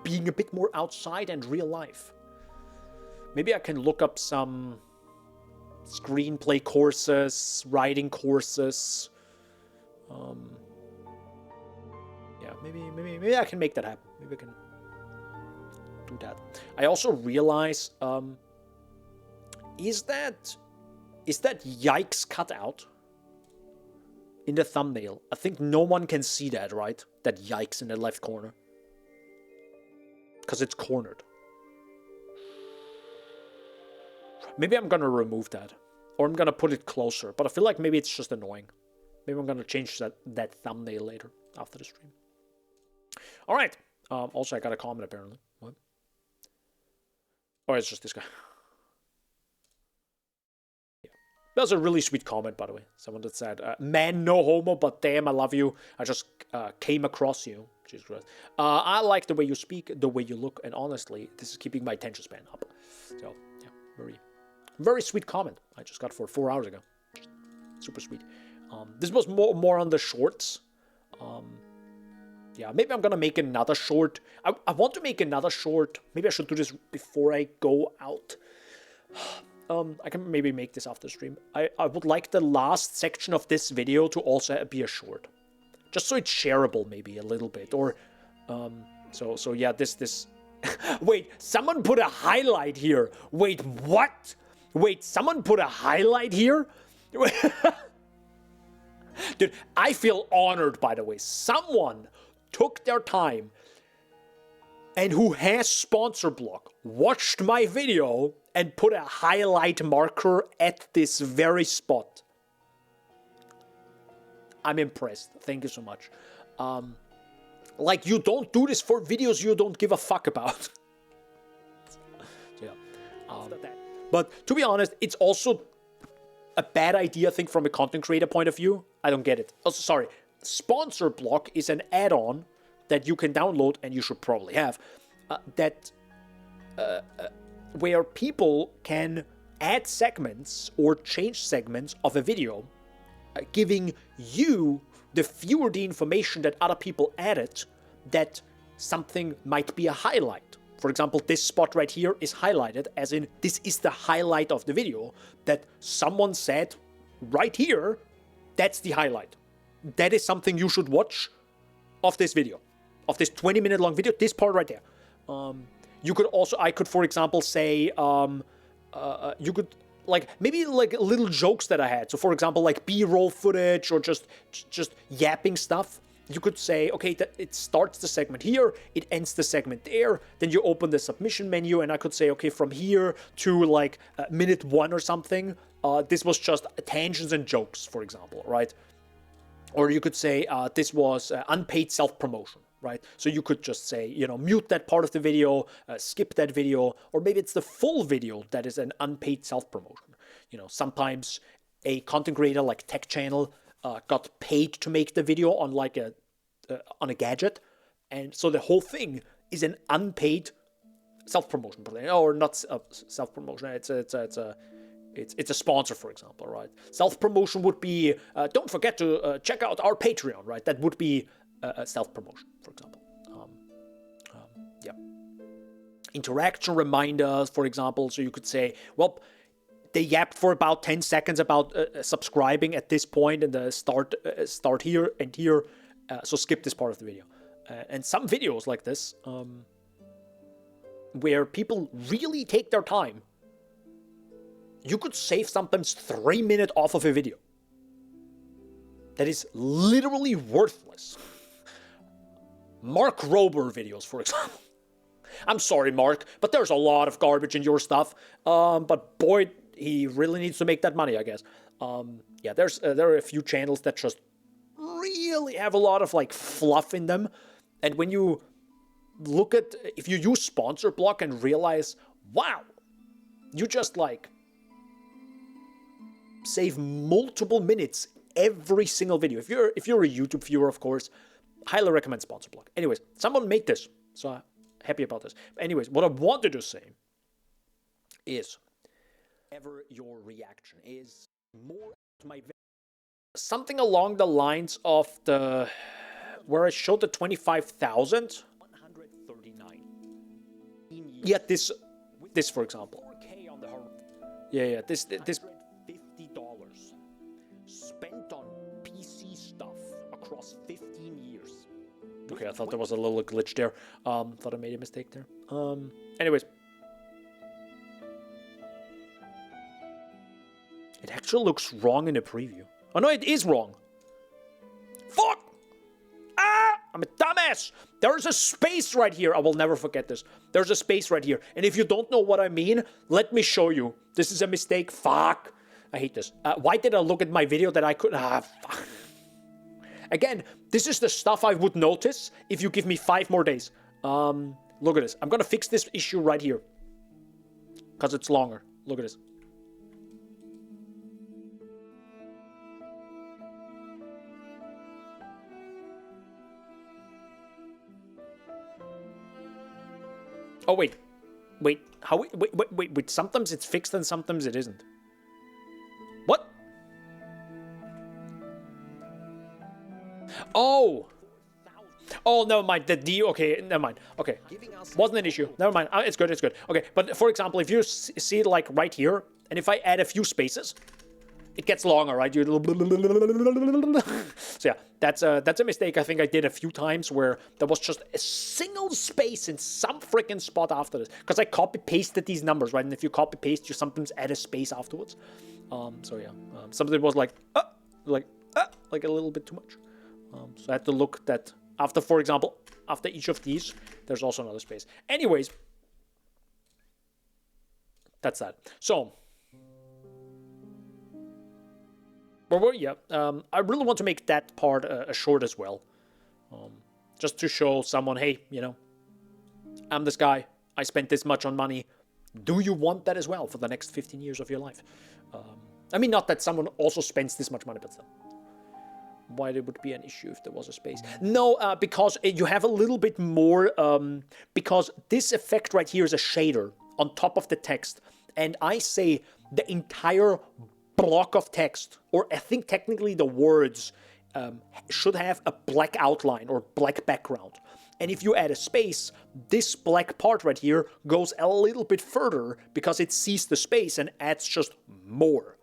being a bit more outside and real life. Maybe I can look up some screenplay courses, writing courses. Yeah, maybe I can make that happen. Maybe I can do that. I also realize, is that yikes cut out in the thumbnail? I think no one can see that, right? That yikes in the left corner. Because it's cornered. Maybe I'm gonna remove that. Or I'm gonna put it closer. But I feel like maybe it's just annoying. Maybe I'm gonna change that thumbnail later after the stream. Alright. Also, I got a comment apparently. What? Oh, it's just this guy. Yeah. That was a really sweet comment, by the way. Someone that said, man, no homo, but damn, I love you. I just came across you. Jesus Christ. I like the way you speak, the way you look, and honestly, this is keeping my attention span up. So, yeah, very sweet comment. I just got for 4 hours ago. Super sweet. This was more on the shorts. Yeah, maybe I'm gonna make another short. I want to make another short. Maybe I should do this before I go out. I can maybe make this after the stream. I would like the last section of this video to also be a short. Just so it's shareable maybe a little bit. Or, so yeah, this... Wait, someone put a highlight here. Wait, what? Wait, someone put a highlight here? Dude, I feel honored, by the way. Someone took their time and who has sponsor block watched my video and put a highlight marker at this very spot. I'm impressed. Thank you so much. Like, you don't do this for videos you don't give a fuck about. So, yeah. But to be honest, it's also a bad idea, I think, from a content creator point of view. I don't get it. Oh, sorry. Sponsor block is an add-on that you can download, and you should probably have, where people can add segments or change segments of a video, giving you the fewer the information that other people added, that something might be a highlight. For example, this spot right here is highlighted, as in this is the highlight of the video, that someone said right here, that's the highlight. That is something you should watch of this video, of this 20-minute long video, this part right there. You could also, I could, for example, say, you could, like, maybe like little jokes that I had. So for example, like B-roll footage or just yapping stuff. You could say, okay, it starts the segment here, it ends the segment there, then you open the submission menu, and I could say, okay, from here to like minute 1 or something, this was just tangents and jokes, for example, right? Or you could say this was unpaid self-promotion, right? So you could just say, you know, mute that part of the video, skip that video, or maybe it's the full video that is an unpaid self-promotion. You know, sometimes a content creator like Tech Channel got paid to make the video on like on a gadget, and so the whole thing is an unpaid self-promotion, or not self-promotion. It's a sponsor, for example, right? Self-promotion would be, don't forget to check out our Patreon, right? That would be a self-promotion, for example. Yeah. Interaction reminders, for example. So you could say, well, they yapped for about 10 seconds about subscribing at this point, and the start here and here. So skip this part of the video. And some videos like this, where people really take their time, you could save sometimes 3 minutes off of a video. That is literally worthless. Mark Rober videos, for example. I'm sorry, Mark, but there's a lot of garbage in your stuff. But boy, he really needs to make that money, I guess. Yeah, there are a few channels that just really have a lot of like fluff in them. And when you look at, if you use sponsor block and realize, wow, you just like save multiple minutes every single video. If you're a YouTube viewer, of course, highly recommend sponsor block. Anyways, someone made this, so I'm happy about this. Anyways, what I wanted to say is, ever your reaction is more to my something along the lines of the where I showed the 25,000. 139. Yeah, this for example. Yeah, this $50 spent on PC stuff across 15 years. Okay, I thought there was a little glitch there. Thought I made a mistake there. Anyways. It actually looks wrong in the preview. Oh no, it is wrong. Fuck! Ah! I'm a dumbass! There's a space right here. I will never forget this. There's a space right here. And if you don't know what I mean, let me show you. This is a mistake. Fuck. I hate this. Why did I look at my video that I could... fuck. Again, this is the stuff I would notice if you give me 5 more days. Look at this. I'm gonna fix this issue right here. Because it's longer. Look at this. Oh, wait. How? Wait. Sometimes it's fixed and sometimes it isn't. What? Oh, never mind. Okay, never mind. Okay, wasn't an issue. Never mind. It's good. Okay, but for example, if you see it like right here, and if I add a few spaces, it gets longer, right? So yeah, that's a mistake I think I did a few times where there was just a single space in some freaking spot after this, because I copy pasted these numbers, right? And if you copy paste, you sometimes add a space afterwards. So yeah, something was like a little bit too much. So I had to look that after, for example, after each of these, there's also another space. Anyways, that's that. So. But yeah, I really want to make that part a short as well. Just to show someone, hey, you know, I'm this guy. I spent this much on money. Do you want that as well for the next 15 years of your life? I mean, not that someone also spends this much money, but still. Why there would be an issue if there was a space? No, because you have a little bit more, because this effect right here is a shader on top of the text. And I say the entire block of text, or I think technically the words should have a black outline or black background. And if you add a space, this black part right here goes a little bit further because it sees the space and adds just more.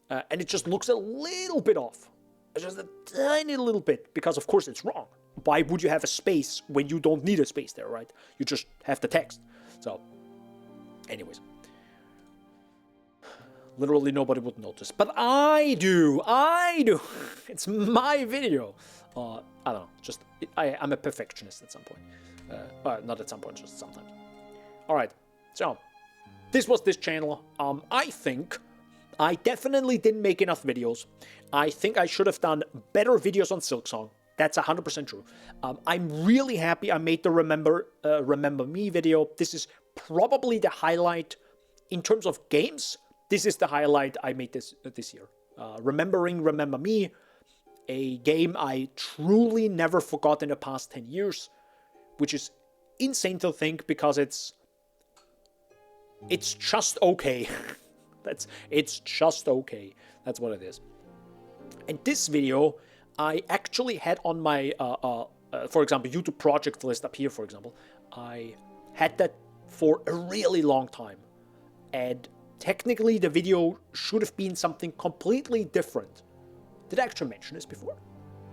And it just looks a little bit off. Just a tiny little bit, because of course it's wrong. Why would you have a space when you don't need a space there, right? You just have the text. So, anyways. Literally nobody would notice, but I do. It's my video. I don't know, just, I'm a perfectionist at some point. Not at some point, just sometimes. Alright, so, this was this channel. I think I definitely didn't make enough videos. I think I should have done better videos on Silksong. That's 100% true. I'm really happy I made the Remember Me video. This is probably the highlight in terms of games. This is the highlight I made this year. Remember Me, a game I truly never forgot in the past 10 years, which is insane to think because it's just okay. It's just okay. That's what it is. And this video I actually had on my, for example, YouTube project list up here, for example. I had that for a really long time. And technically the video should have been something completely different. Did I actually mention this before?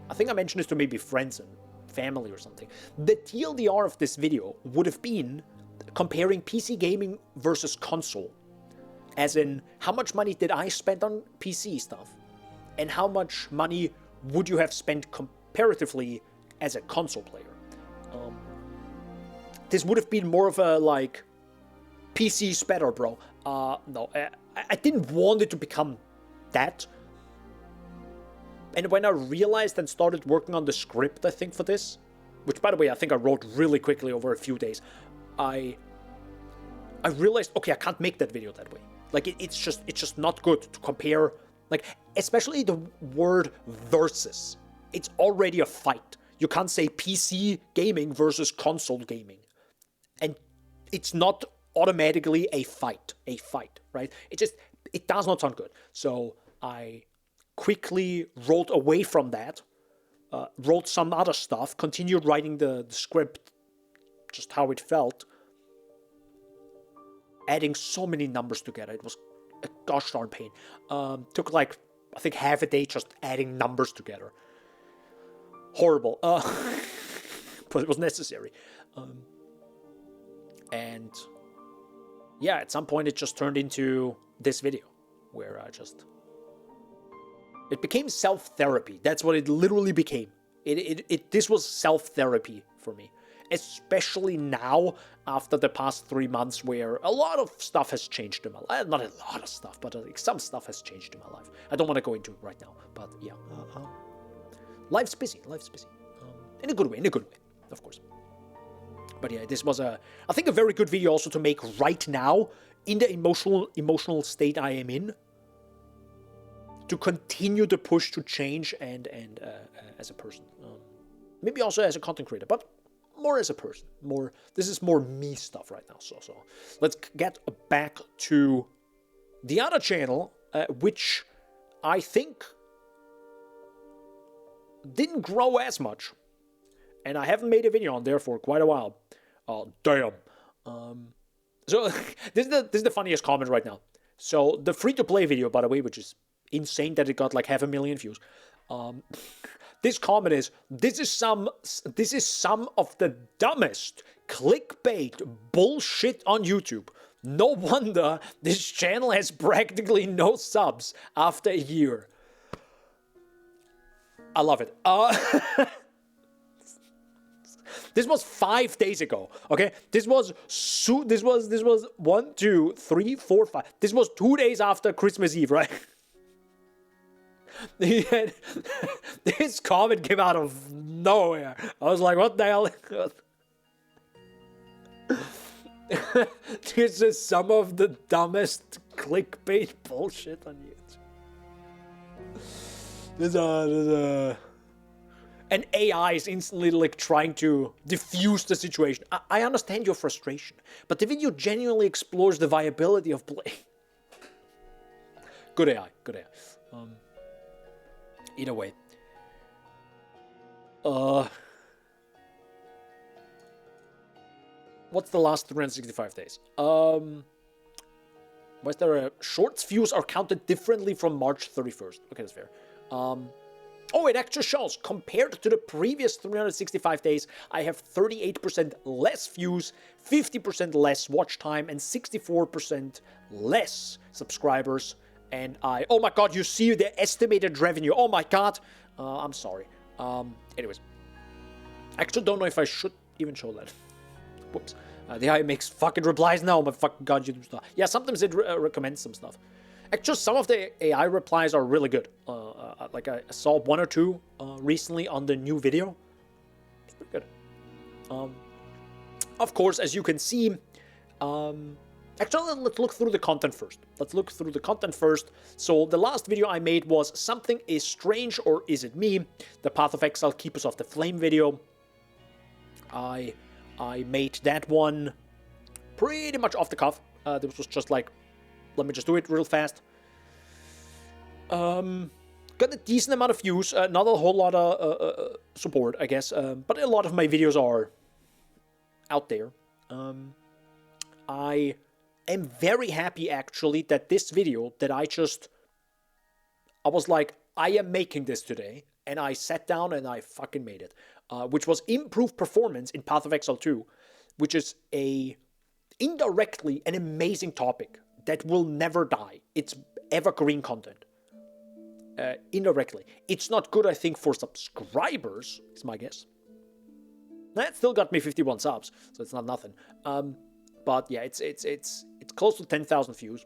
I think I mentioned this to maybe friends and family or something. The TLDR of this video would have been comparing PC gaming versus console. As in, how much money did I spend on PC stuff? And how much money would you have spent comparatively as a console player? This would have been more of a, like, PC's better, bro. No, I didn't want it to become that. And when I realized and started working on the script, I think, for this, which, by the way, I think I wrote really quickly over a few days, I realized, okay, I can't make that video that way. Like, it's just not good to compare, like, especially the word versus. It's already a fight. You can't say PC gaming versus console gaming. And it's not automatically a fight, right? It does not sound good. So I quickly rolled away from that, wrote some other stuff, continued writing the script just how it felt, adding so many numbers together. It was a gosh darn pain. Took like, I think, half a day just adding numbers together. Horrible. But it was necessary. And yeah, at some point it just turned into this video where it became self-therapy. That's what it literally became. This was self-therapy for me. Especially now, after the past 3 months, where a lot of stuff has changed in my life. Not a lot of stuff, but like some stuff has changed in my life. I don't want to go into it right now, but yeah. Life's busy. In a good way, of course. But yeah, this was I think a very good video also to make right now, in the emotional state I am in, to continue the push to change and as a person. Maybe also as a content creator, but more as a person. This is more me stuff right now. So let's get back to the other channel, which I think didn't grow as much, and I haven't made a video on there for quite a while. Oh damn! So this is the funniest comment right now. So the free-to-play video, by the way, which is insane that it got like 500,000 views. This comment is, this is some of the dumbest clickbait bullshit on YouTube. No wonder this channel has practically no subs after a year. I love it. This was 5 days ago. Okay, this was 1, 2, 3, 4, 5. This was 2 days after Christmas Eve, right? This comment came out of nowhere. I was like, what the hell? This is some of the dumbest clickbait bullshit on YouTube. And AI is instantly like trying to diffuse the situation. I understand your frustration, but the video genuinely explores the viability of play. Good AI. Either way. What's the last 365 days? Was there a shorts views are counted differently from March 31st? Okay, that's fair. Oh, it actually shows, compared to the previous 365 days, I have 38% less views, 50% less watch time, and 64% less subscribers. And oh my god, you see the estimated revenue. Oh my god. I'm sorry. Anyways. I actually don't know if I should even show that. Whoops. The AI makes fucking replies now. My fucking god, YouTube stuff. Yeah, sometimes it recommends some stuff. Actually, some of the AI replies are really good. Like I saw one or two recently on the new video. It's pretty good. Of course, as you can see, actually, let's look through the content first. So the last video I made was Something is Strange or Is It Me? The Path of Exile Keepers of the Flame video. I made that one pretty much off the cuff. This was just like, let me just do it real fast. Got a decent amount of views, not a whole lot of support, I guess, but a lot of my videos are out there. I am very happy, actually, that this video that I was like, I am making this today, and I sat down and I fucking made it, which was improved performance in Path of Exile 2, which is indirectly an amazing topic that will never die. It's evergreen content. Indirectly. It's not good, I think, for subscribers, is my guess. That still got me 51 subs, so it's not nothing. But yeah, it's close to 10,000 views.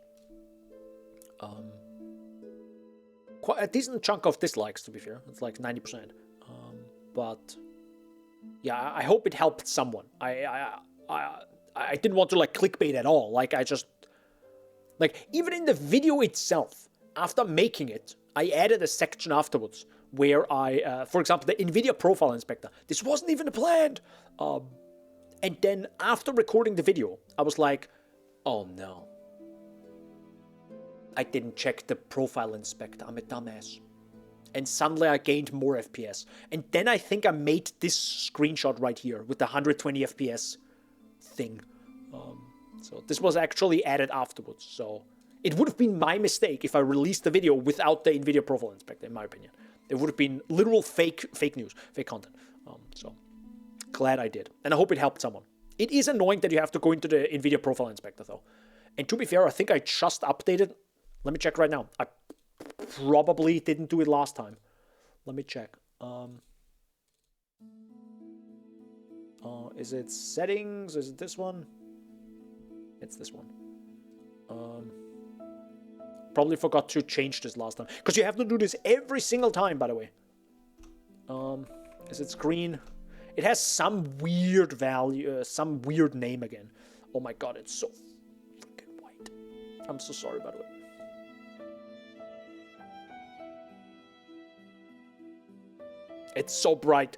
Quite a decent chunk of dislikes, to be fair. It's like 90%. But yeah, I hope it helped someone. I didn't want to like clickbait at all. Like even in the video itself, after making it, I added a section afterwards where I, for example, the NVIDIA Profile Inspector. This wasn't even planned. And then after recording the video, I was like, oh no. I didn't check the Profile Inspector. I'm a dumbass. And suddenly I gained more FPS. And then I think I made this screenshot right here with the 120 FPS thing. So this was actually added afterwards. So it would have been my mistake if I released the video without the NVIDIA Profile Inspector, in my opinion. It would have been literal fake news, fake content. So glad I did. And I hope it helped someone. It is annoying that you have to go into the NVIDIA Profile Inspector, though. And to be fair, I think I just updated. Let me check right now. I probably didn't do it last time. Let me check. Is it settings? Is it this one? It's this one. Probably forgot to change this last time. Because you have to do this every single time, by the way. Is it screen? It has some weird value, some weird name again. Oh my god, it's so freaking white. I'm so sorry, by the way. It's so bright.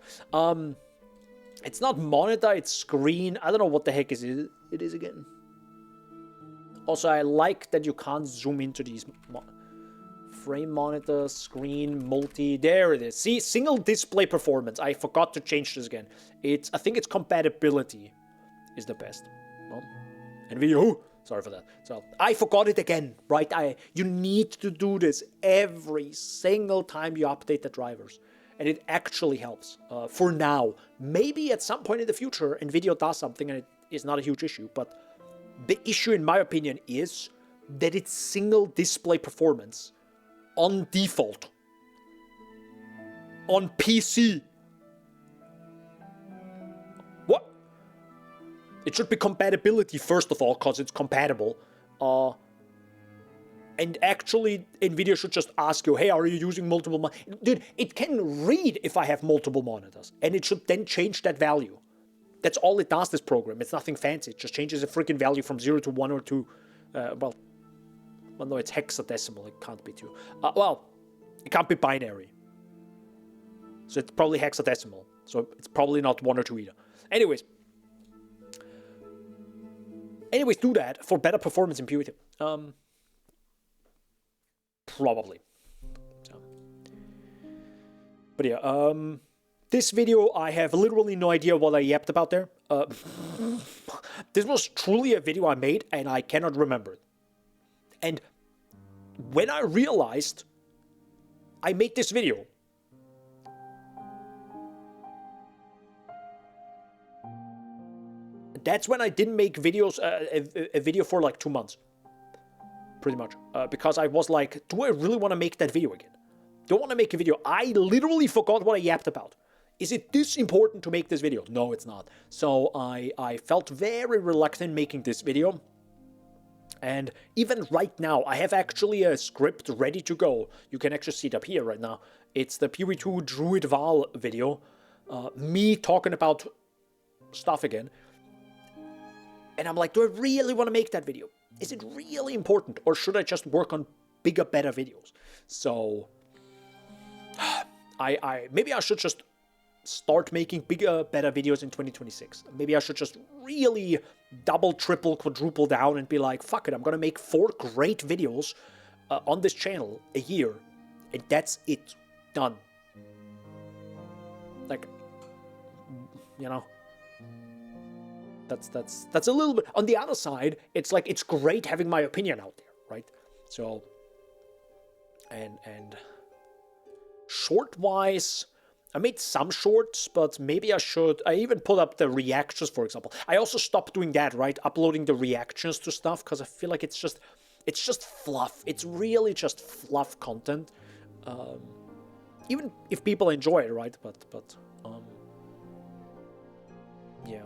It's not monitor, it's screen. I don't know what the heck it is again. Also, I like that you can't zoom into these. Frame monitor, screen, multi. There it is. See, single display performance. I forgot to change this again. I think it's compatibility is the best. Well, NVIDIA. Sorry for that. So I forgot it again, right? You need to do this every single time you update the drivers. And it actually helps. For now. Maybe at some point in the future, NVIDIA does something and it is not a huge issue. But the issue, in my opinion, is that it's single display performance on default. On PC. What? It should be compatibility, first of all, because it's compatible. And actually, NVIDIA should just ask you, hey, are you using multiple monitors? Dude, it can read if I have multiple monitors. And it should then change that value. That's all it does, this program. It's nothing fancy. It just changes a freaking value from 0 to 1 or 2. Well, no, it's hexadecimal. It can't be 2. Well, it can't be binary. So it's probably hexadecimal. So it's probably not 1 or 2 either. Anyways, do that for better performance in Purity. Probably. So. But yeah, this video, I have literally no idea what I yapped about there. This was truly a video I made, and I cannot remember it. And when I realized I made this video, that's when I didn't make videos, a video for like 2 months. Pretty much. Because I was like, do I really want to make that video again? Don't want to make a video. I literally forgot what I yapped about. Is it this important to make this video? No, it's not. So I felt very reluctant making this video. And even right now, I have actually a script ready to go. You can actually see it up here right now. It's the PoE2 Druid Val video. Me talking about stuff again. And I'm like, do I really want to make that video? Is it really important? Or should I just work on bigger, better videos? So, maybe I should just start making bigger, better videos in 2026. Maybe I should just really double, triple, quadruple down and be like, fuck it, I'm gonna make 4 great videos on this channel a year, and that's it. Done. Like, you know, that's a little bit. On the other side, it's like, it's great having my opinion out there, right? So, and short-wise, I made some shorts, but maybe I should. I even put up the reactions, for example. I also stopped doing that, right? Uploading the reactions to stuff, because I feel like it's just fluff. It's really just fluff content. Even if people enjoy it, right? But yeah.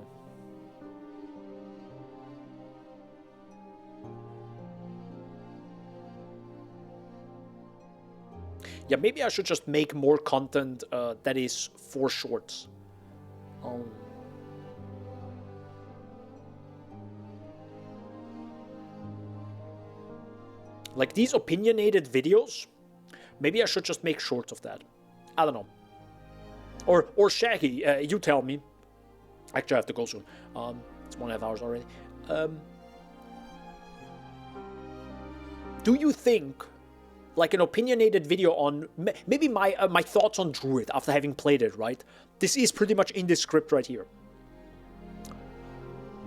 Yeah, maybe I should just make more content that is for shorts. Like these opinionated videos, maybe I should just make shorts of that. I don't know. Or Shaggy, you tell me. Actually, I have to go soon. It's 1.5 hours already. Do you think, like an opinionated video on maybe my thoughts on Druid after having played it, right? This is pretty much in this script right here.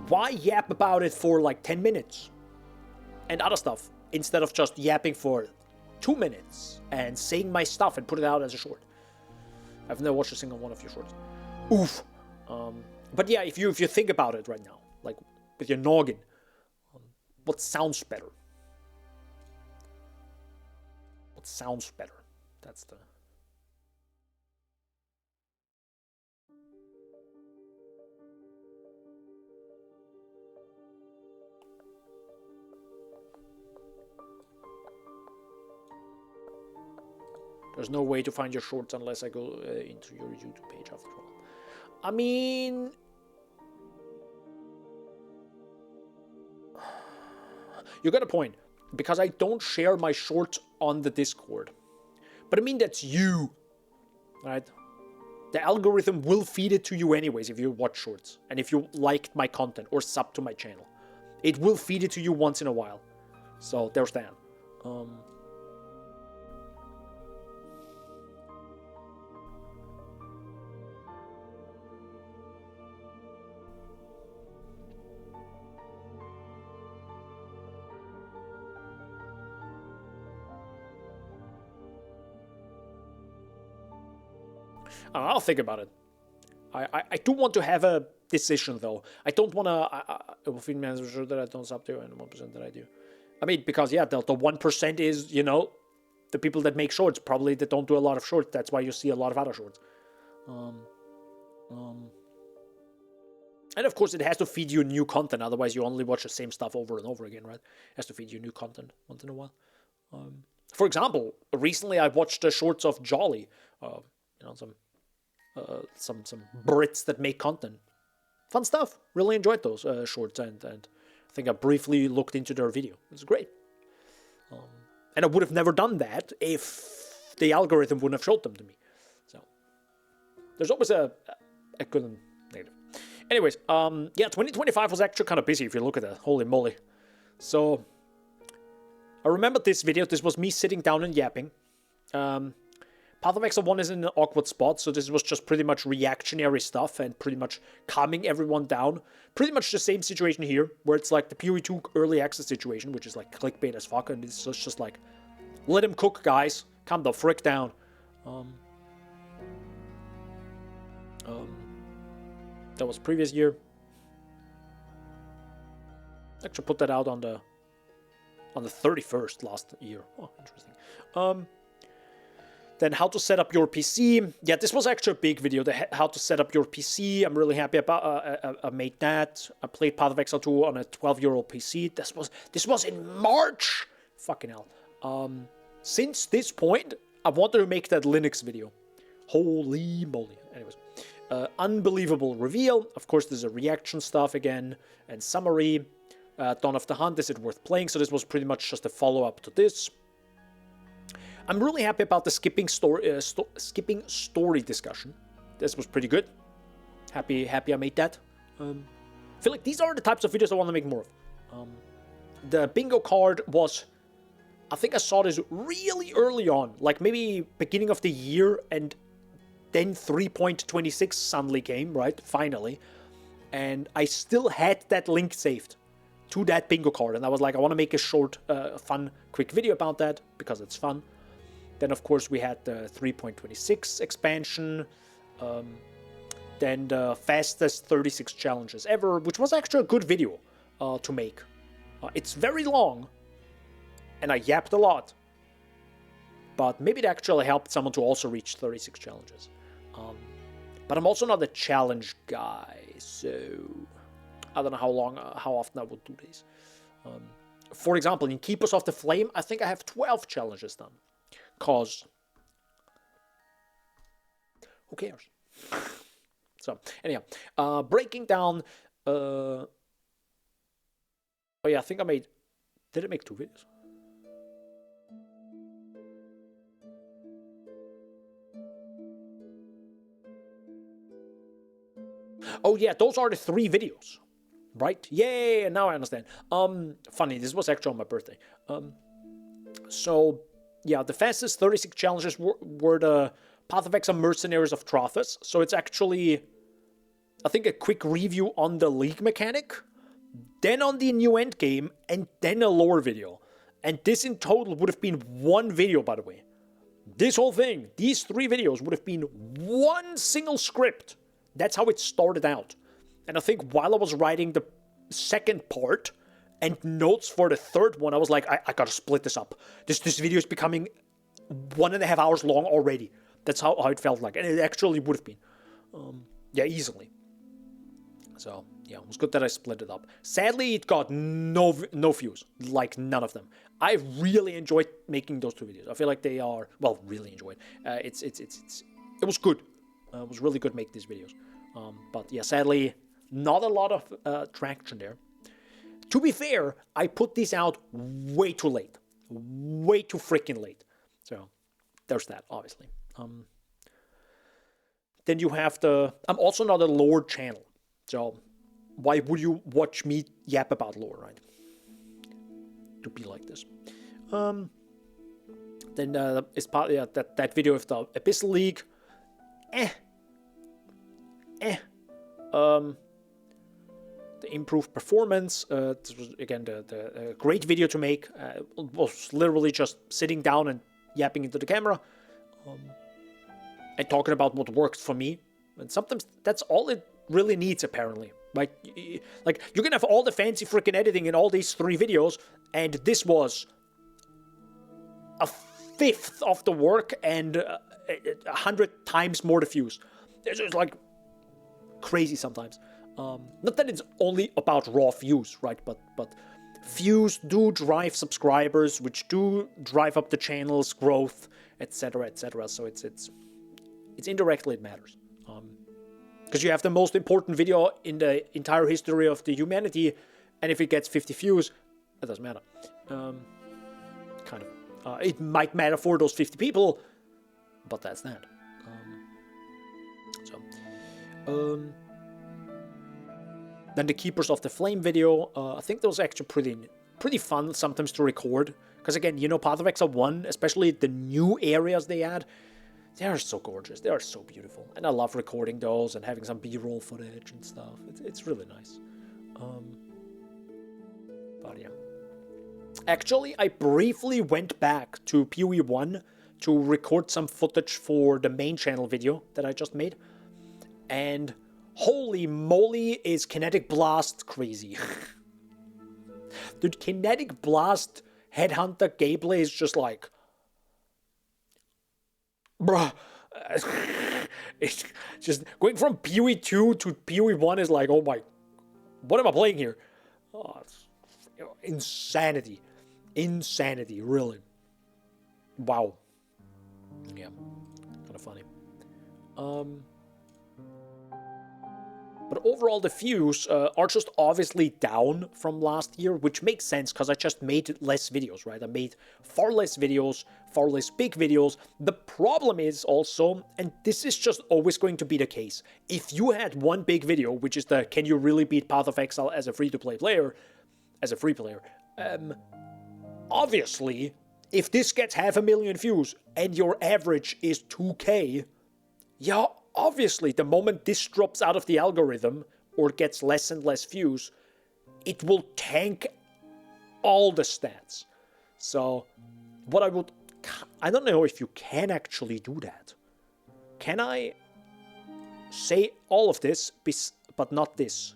Why yap about it for like 10 minutes and other stuff instead of just yapping for 2 minutes and saying my stuff and put it out as a short? I've never watched a single one of your shorts. Oof. But yeah, if you think about it right now, like with your noggin, what sounds better? What sounds better? That's the... There's no way to find your shorts unless I go into your YouTube page after all. I mean... You got a point. Because I don't share my shorts on the Discord. But I mean, that's you. Right? The algorithm will feed it to you anyways if you watch shorts. And if you liked my content or sub to my channel. It will feed it to you once in a while. So, there's that. I'll think about it. I do want to have a decision, though. I don't want to... will feed me as sure that I don't sub to, and 1% that I do. I mean, because, yeah, the 1% is, you know, the people that make shorts. Probably that don't do a lot of shorts. That's why you see a lot of other shorts. And, of course, it has to feed you new content. Otherwise, you only watch the same stuff over and over again, right? It has to feed you new content once in a while. For example, recently I watched the shorts of Jolly. You know, some Brits that make content. Fun stuff. Really enjoyed those shorts, and I think I briefly looked into their video. It was great. And I would have never done that if the algorithm wouldn't have showed them to me. So there's always a good and negative. Anyways, yeah, 2025 was actually kind of busy if you look at that. Holy moly. So I remember this video. This was me sitting down and yapping. Path of Exile 1 is in an awkward spot, so this was just pretty much reactionary stuff and pretty much calming everyone down. Pretty much the same situation here, where it's like the PoE2 early access situation, which is like clickbait as fuck, and it's just like, let him cook, guys. Calm the frick down. That was previous year. Actually put that out on the 31st last year. Oh, interesting. Then how to set up your PC. Yeah, this was actually a big video, how to set up your PC. I'm really happy about I made that. I played Path of Exile 2 on a 12-year-old PC. This was in March. Fucking hell. Since this point, I wanted to make that Linux video. Holy moly. Anyways. Unbelievable reveal. Of course, there's a reaction stuff again. And summary. Dawn of the Hunt. Is it worth playing? So this was pretty much just a follow-up to this. I'm really happy about the skipping story discussion. This was pretty good. Happy I made that. I feel like these are the types of videos I want to make more of. The bingo card was, I think I saw this really early on, like maybe beginning of the year, and then 3.26 suddenly came, right? Finally. And I still had that link saved to that bingo card. And I was like, I want to make a short, fun, quick video about that because it's fun. Then, of course, we had the 3.26 expansion. Then the fastest 36 challenges ever, which was actually a good video to make. It's very long, and I yapped a lot. But maybe it actually helped someone to also reach 36 challenges. But I'm also not a challenge guy, so I don't know how often I would do this. For example, in Keepers of the Flame, I think I have 12 challenges done. Cause who cares? So anyhow, breaking down. Oh yeah, I think I made. Did I make 2 videos? Oh yeah, those are the 3 videos, right? Yay! Now I understand. Funny, this was actually on my birthday. So. Yeah, the fastest 36 challenges were the Path of Exile Mercenaries of Trothus. So it's actually, I think, a quick review on the League mechanic, then on the new endgame, and then a lore video. And this in total would have been 1 video, by the way. This whole thing, these 3 videos would have been 1 single script. That's how it started out. And I think while I was writing the second part, and notes for the 3rd one, I was like, I gotta split this up. This video is becoming 1.5 hours long already. That's how it felt like. And it actually would have been. Yeah, easily. So, yeah, it was good that I split it up. Sadly, it got no views. Like, none of them. I really enjoyed making those 2 videos. I feel like they are, well, really enjoyed. It was good. It was really good making these videos. But, yeah, sadly, not a lot of traction there. To be fair, I put these out way too late. Way too freaking late. So, there's that, obviously. Then you have I'm also not a lore channel. So, why would you watch me yap about lore, right? To be like this. Then, it's part that video of the Abyssal League. The improved performance. This was again the great video to make. It was literally just sitting down and yapping into the camera, and talking about what worked for me. And sometimes that's all it really needs, apparently. Like you can have all the fancy freaking editing in all these 3 videos, and this was a 1/5 of the work and 100 times more the views. It's just like crazy sometimes. Not that it's only about raw views, right? But views do drive subscribers, which do drive up the channel's growth, etc., etc. So it's indirectly it matters. Because you have the most important video in the entire history of the humanity, and if it gets 50 views, it doesn't matter. Kind of. It might matter for those 50 people, but that's that. Then the Keepers of the Flame video, I think that was actually pretty fun sometimes to record. Because again, you know, Path of Exile 1, especially the new areas they add, they are so gorgeous. They are so beautiful. And I love recording those and having some B-roll footage and stuff. It's really nice. But yeah. Actually, I briefly went back to PoE 1 to record some footage for the main channel video that I just made. And holy moly, is Kinetic Blast crazy. Dude, Kinetic Blast Headhunter gameplay is just like Bruh. It's just going from PoE 2 to PoE 1 is like, oh my, what am I playing here? Oh, it's insanity. Insanity, really. Wow. Yeah, kind of funny. But overall, the views are just obviously down from last year, which makes sense because I just made less videos, right? I made far less videos, far less big videos. The problem is also, and this is just always going to be the case, if you had one big video, which is the can you really beat Path of Exile as a free-to-play player, as a free player, obviously, if this gets 500,000 views and your average is 2K, yeah, obviously, the moment this drops out of the algorithm or gets less and less views, it will tank all the stats. So, what I don't know if you can actually do that. Can I say all of this, but not this?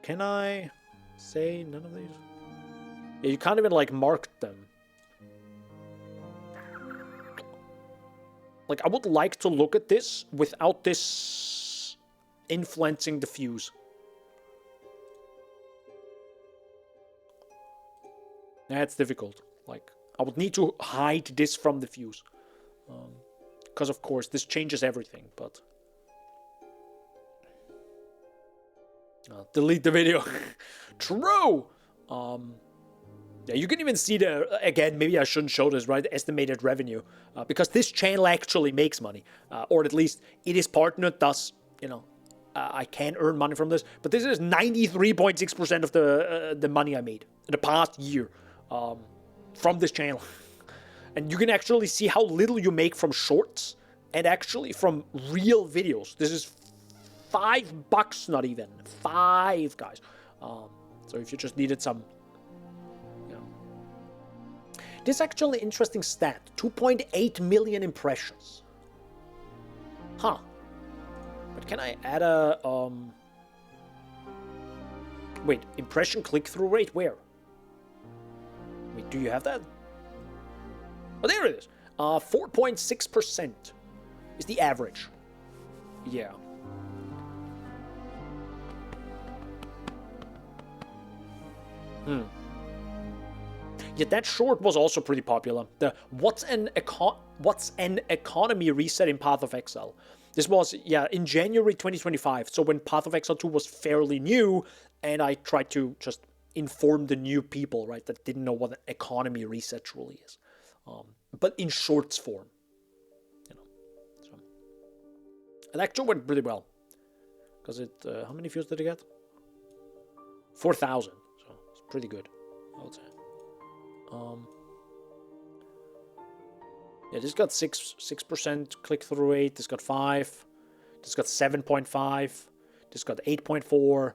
Can I say none of these? Yeah, you can't even, like, mark them. Like, I would like to look at this without this influencing the views. That's difficult. Like, I would need to hide this from the views. Because, of course, this changes everything, but... delete the video. True! Yeah, you can even see the, again, maybe I shouldn't show this, right? Estimated revenue. Because this channel actually makes money. Or at least it is partnered, thus, you know, I can earn money from this. But this is 93.6% of the money I made in the past year from this channel. And you can actually see how little you make from shorts and actually from real videos. This is $5, not even. 5, guys. So if you just needed some... This is actually an interesting stat. 2.8 million impressions. Huh. But can I add a... Wait, impression click-through rate? Where? Wait, do you have that? Oh, there it is. 4.6% is the average. Yeah. Yeah, that short was also pretty popular. The what's an economy reset in Path of Exile. This was, yeah, in January 2025. So when Path of Exile 2 was fairly new, and I tried to just inform the new people, right, that didn't know what an economy reset truly is. But in shorts form. You know. So. It actually went pretty well. Because it, how many views did it get? 4,000. So it's pretty good, I would say. Yeah, this got 6% click-through rate. This got 5. This got 7.5. This got 8.4.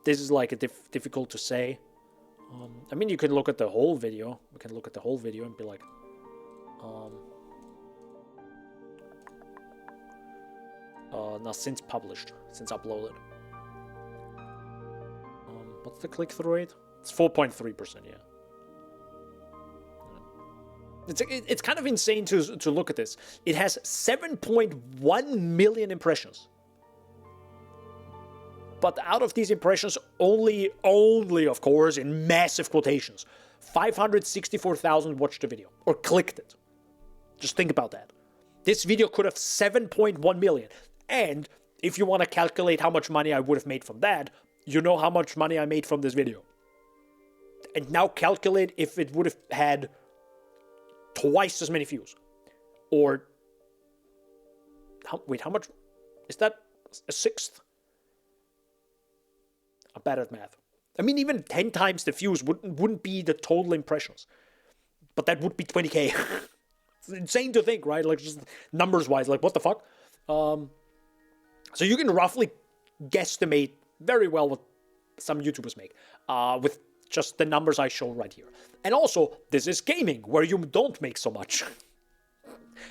This is like a difficult to say. I mean, you can look at the whole video. We can look at the whole video and be like, now since published, since uploaded. What's the click-through rate? It's 4.3%. Yeah. It's kind of insane to look at this. It has 7.1 million impressions. But out of these impressions, only, of course, in massive quotations, 564,000 watched the video or clicked it. Just think about that. This video could have 7.1 million. And if you want to calculate how much money I would have made from that, you know how much money I made from this video. And now calculate if it would have had twice as many views. Or, wait, how much? Is that a sixth? I'm bad at math. I mean, even 10 times the views wouldn't be the total impressions. But that would be 20k. It's insane to think, right? Like, just numbers-wise, like, what the fuck? So you can roughly guesstimate very well what some YouTubers make. With just the numbers I show right here. And also, this is gaming, where you don't make so much.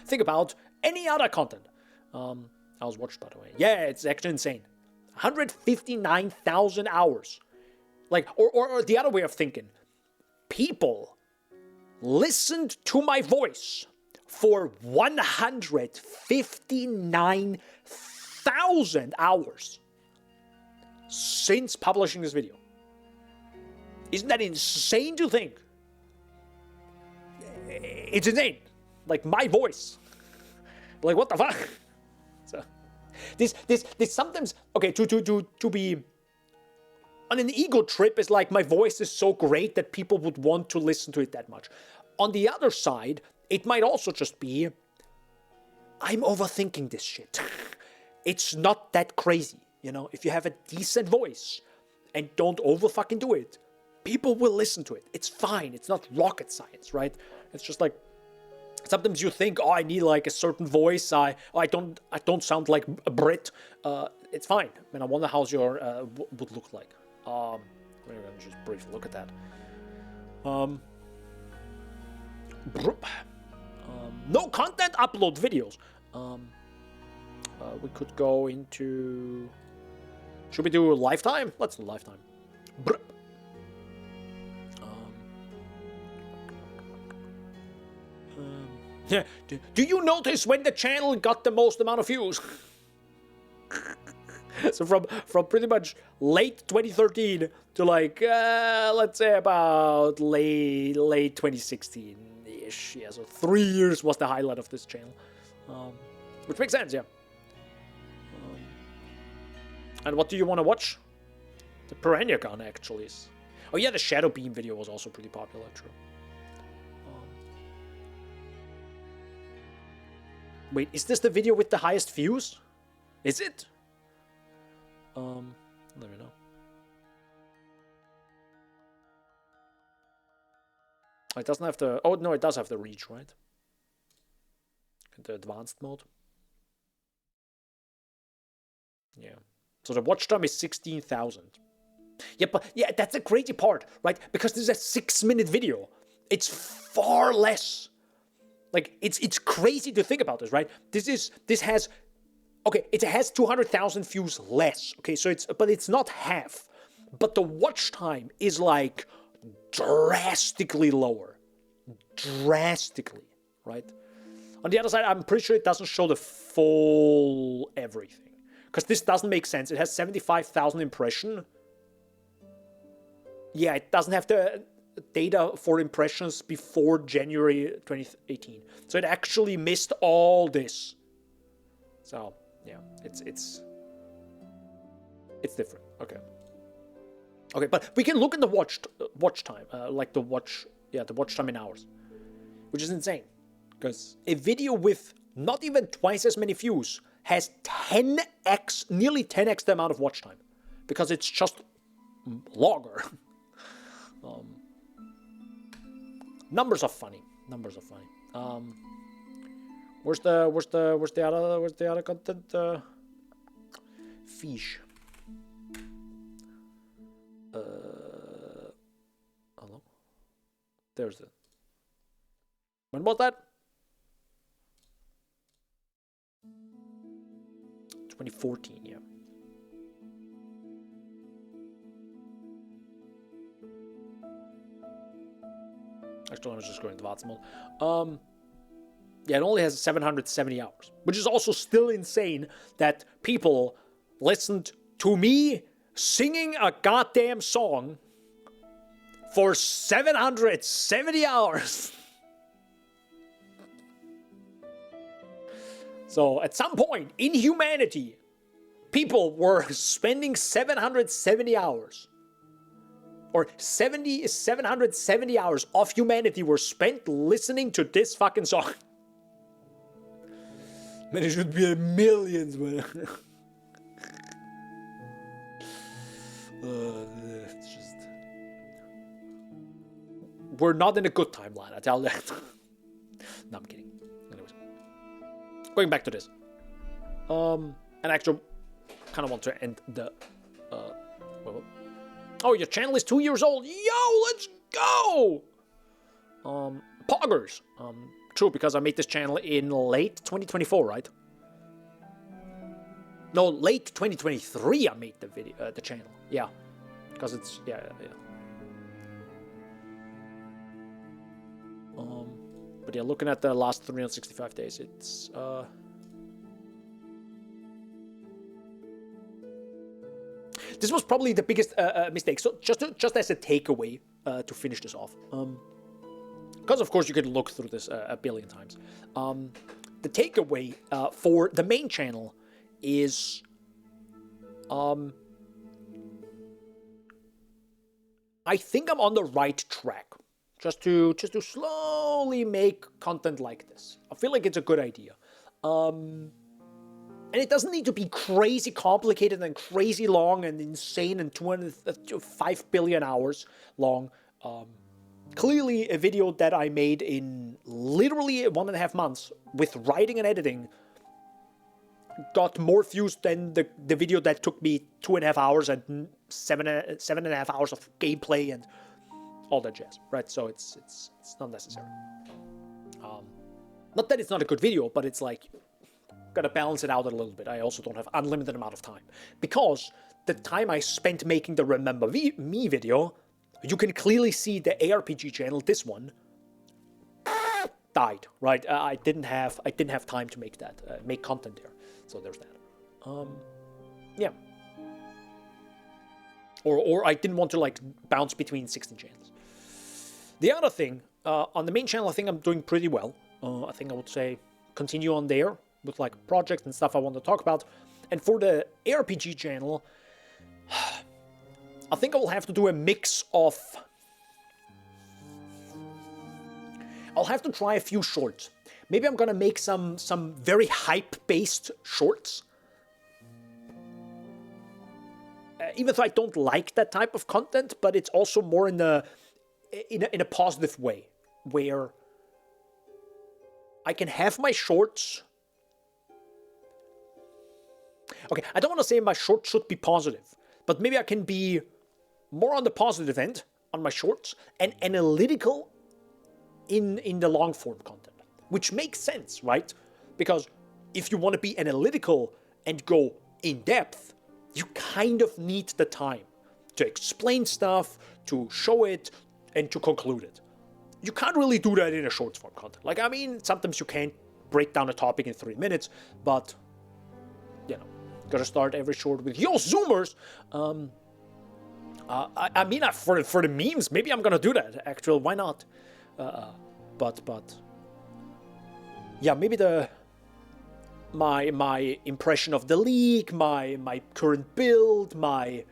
Think about any other content. I was watched, by the way. Yeah, it's actually insane. 159,000 hours. Like, or the other way of thinking. People listened to my voice for 159,000 hours since publishing this video. Isn't that insane to think? It's insane. Like, my voice. Like, what the fuck? So, this sometimes, okay, to be on an ego trip is like, my voice is so great that people would want to listen to it that much. On the other side, it might also just be, I'm overthinking this shit. It's not that crazy, you know? If you have a decent voice and don't over fucking do it, people will listen to it. It's fine. It's not rocket science, right? It's just like, sometimes you think, oh, I need like a certain voice. I don't sound like a Brit. It's fine. I mean, I wonder how your would look like. We're gonna just briefly look at that. No content upload videos. We could go into. Should we do lifetime? Let's do lifetime. Yeah. Do you notice when the channel got the most amount of views? So from pretty much late 2013 to like let's say about late 2016-ish. Yeah, so 3 years was the highlight of this channel, which makes sense, yeah. And what do you want to watch? The Piranha Gun actually is. Oh yeah, the Shadow Beam video was also pretty popular, true. Wait, is this the video with the highest views? Is it? Let me know. It doesn't have the... Oh, no, it does have the reach, right? The advanced mode. Yeah. So the watch time is 16,000. Yeah, but... Yeah, that's the crazy part, right? Because this is a 6-minute video. It's far less. Like, it's crazy to think about this, right? This has... Okay, it has 200,000 views less. Okay, so but it's not half. But the watch time is like drastically lower. Drastically, right? On the other side, I'm pretty sure it doesn't show the full everything. Because this doesn't make sense. It has 75,000 impressions. Yeah, it doesn't have the data for impressions before January 2018. So it actually missed all this. So... yeah, it's different. Okay, but we can look at the watch time, like the watch time in hours, which is insane, because a video with not even twice as many views has 10x, nearly 10x the amount of watch time, because it's just longer. Numbers are funny. Where's the other content? Fish. Hello? There's it. When was that? 2014, yeah. Actually, I was just going to advanced mode. Yeah, it only has 770 hours, which is also still insane that people listened to me singing a goddamn song for 770 hours. So at some point in humanity, people were spending 770 hours. Or 770 hours of humanity were spent listening to this fucking song. Man, it should be millions, man. It's just... We're not in a good timeline, I tell that. No, I'm kidding. Anyways. Going back to this. And actually, kind of want to end the... Oh, your channel is 2 years old. Yo, let's go! Poggers. True, because I made this channel in late 2024, right? No, late 2023 I made the channel. Yeah. because it's yeah. But yeah, looking at the last 365 days, it's this was probably the biggest mistake. So just as a takeaway to finish this off, because of course you can look through this a billion times. The takeaway for the main channel is I think I'm on the right track. Just to slowly make content like this. I feel like it's a good idea. And it doesn't need to be crazy complicated and crazy long and insane and 5 billion hours long. Clearly a video that I made in literally 1.5 months with writing and editing got more views than the video that took me 2.5 hours and 7.5 hours of gameplay and all that jazz, right? So it's not necessary. Not that it's not a good video, but it's like gotta balance it out a little bit. I also don't have unlimited amount of time because the time I spent making the Remember Me video, you can clearly see the ARPG channel. This one died, right? I didn't have time to make that make content there. So there's that. Yeah. Or I didn't want to like bounce between 16 channels. The other thing, on the main channel, I think I'm doing pretty well. I think I would say continue on there with like projects and stuff I want to talk about. And for the ARPG channel, I think I will have to do a mix of... I'll have to try a few shorts. Maybe I'm gonna make some very hype-based shorts. Even though I don't like that type of content, but it's also more in a positive way, where I can have my shorts. Okay, I don't want to say my shorts should be positive, but maybe I can be more on the positive end on my shorts and analytical in the long form content, which makes sense, right? Because if you want to be analytical and go in depth, you kind of need the time to explain stuff, to show it, and to conclude it. You can't really do that in a short form content. Like, I mean, sometimes you can't break down a topic in 3 minutes, but, you know, gotta start every short with, yo, Zoomers! I mean, for the memes, maybe I'm gonna do that, actually, why not? But, yeah, maybe my impression of the league, my current build, my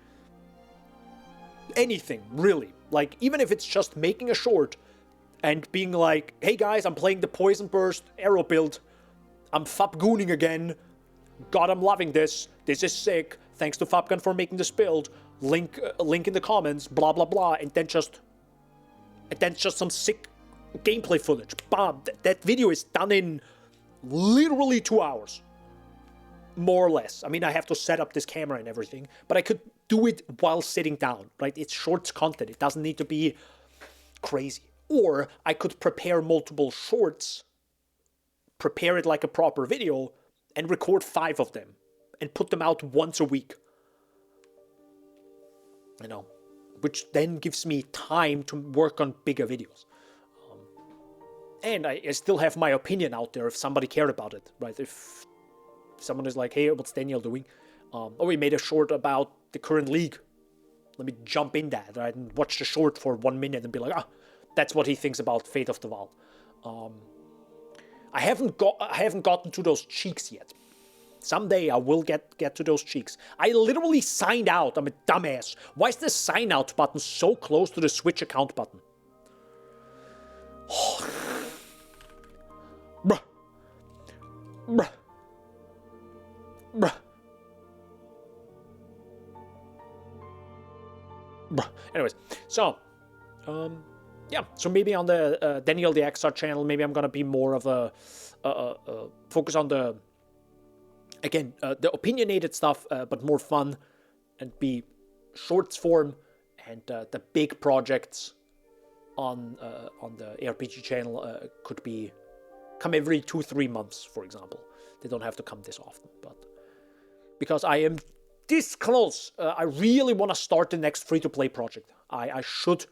anything, really. Like, even if it's just making a short and being like, hey guys, I'm playing the Poison Burst Arrow build, I'm Fabgooning again, God, I'm loving this is sick, thanks to Fabgun for making this build, link in the comments, blah blah blah, and then just some sick gameplay footage. Bam, that video is done in literally 2 hours. More or less. I mean, I have to set up this camera and everything, but I could do it while sitting down, right? It's shorts content. It doesn't need to be crazy. Or I could prepare multiple shorts, prepare it like a proper video, and record 5 of them and put them out once a week. You know, which then gives me time to work on bigger videos. And I still have my opinion out there if somebody cared about it, right? If someone is like, hey, what's Daniel doing? Oh, we made a short about the current league. Let me jump in that, right? And watch the short for 1 minute and be like, that's what he thinks about Fate of the Val. I haven't gotten to those cheeks yet. Someday I will get to those cheeks. I literally signed out. I'm a dumbass. Why is the sign out button so close to the Switch account button? Bruh. Bruh. Bruh. Bruh. Anyways, so, yeah, so maybe on the Daniel the XR channel, maybe I'm gonna be more of a focus on the, again, the opinionated stuff, but more fun, and be shorts form, and the big projects on the ARPG channel could be come every 2-3 months, for example. They don't have to come this often, but because I am this close. I really want to start the next free-to-play project. I should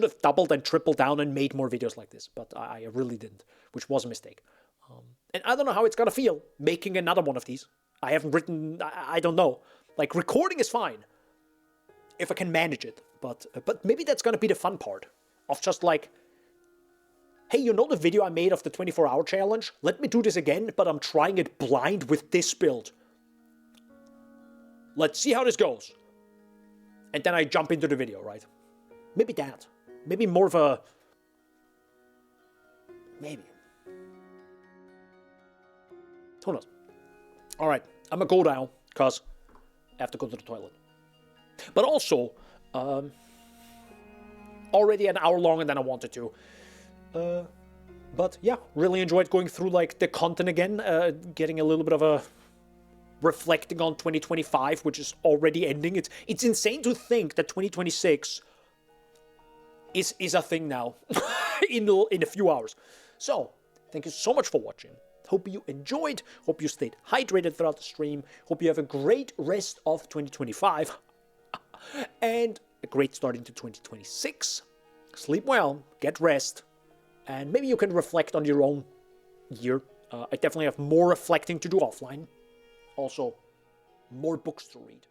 have doubled and tripled down and made more videos like this, but I really didn't, which was a mistake. And I don't know how it's gonna feel making another one of these. I haven't written. I don't know. Like, recording is fine if I can manage it, but maybe that's gonna be the fun part of just like, hey, you know the video I made of the 24-hour challenge? Let me do this again, but I'm trying it blind with this build. Let's see how this goes. And then I jump into the video, right? Maybe that. Maybe more of a... Maybe. Who knows? Alright, I'm gonna go now, because I have to go to the toilet. But also, already an hour longer than I wanted to. But yeah, really enjoyed going through like the content again, getting a little bit of a reflecting on 2025, which is already ending. It's insane to think that 2026 is a thing now in a few hours. So thank you so much for watching. Hope you enjoyed. Hope you stayed hydrated throughout the stream. Hope you have a great rest of 2025 and a great start into 2026. Sleep well, get rest, and maybe you can reflect on your own year. I definitely have more reflecting to do offline. Also, more books to read.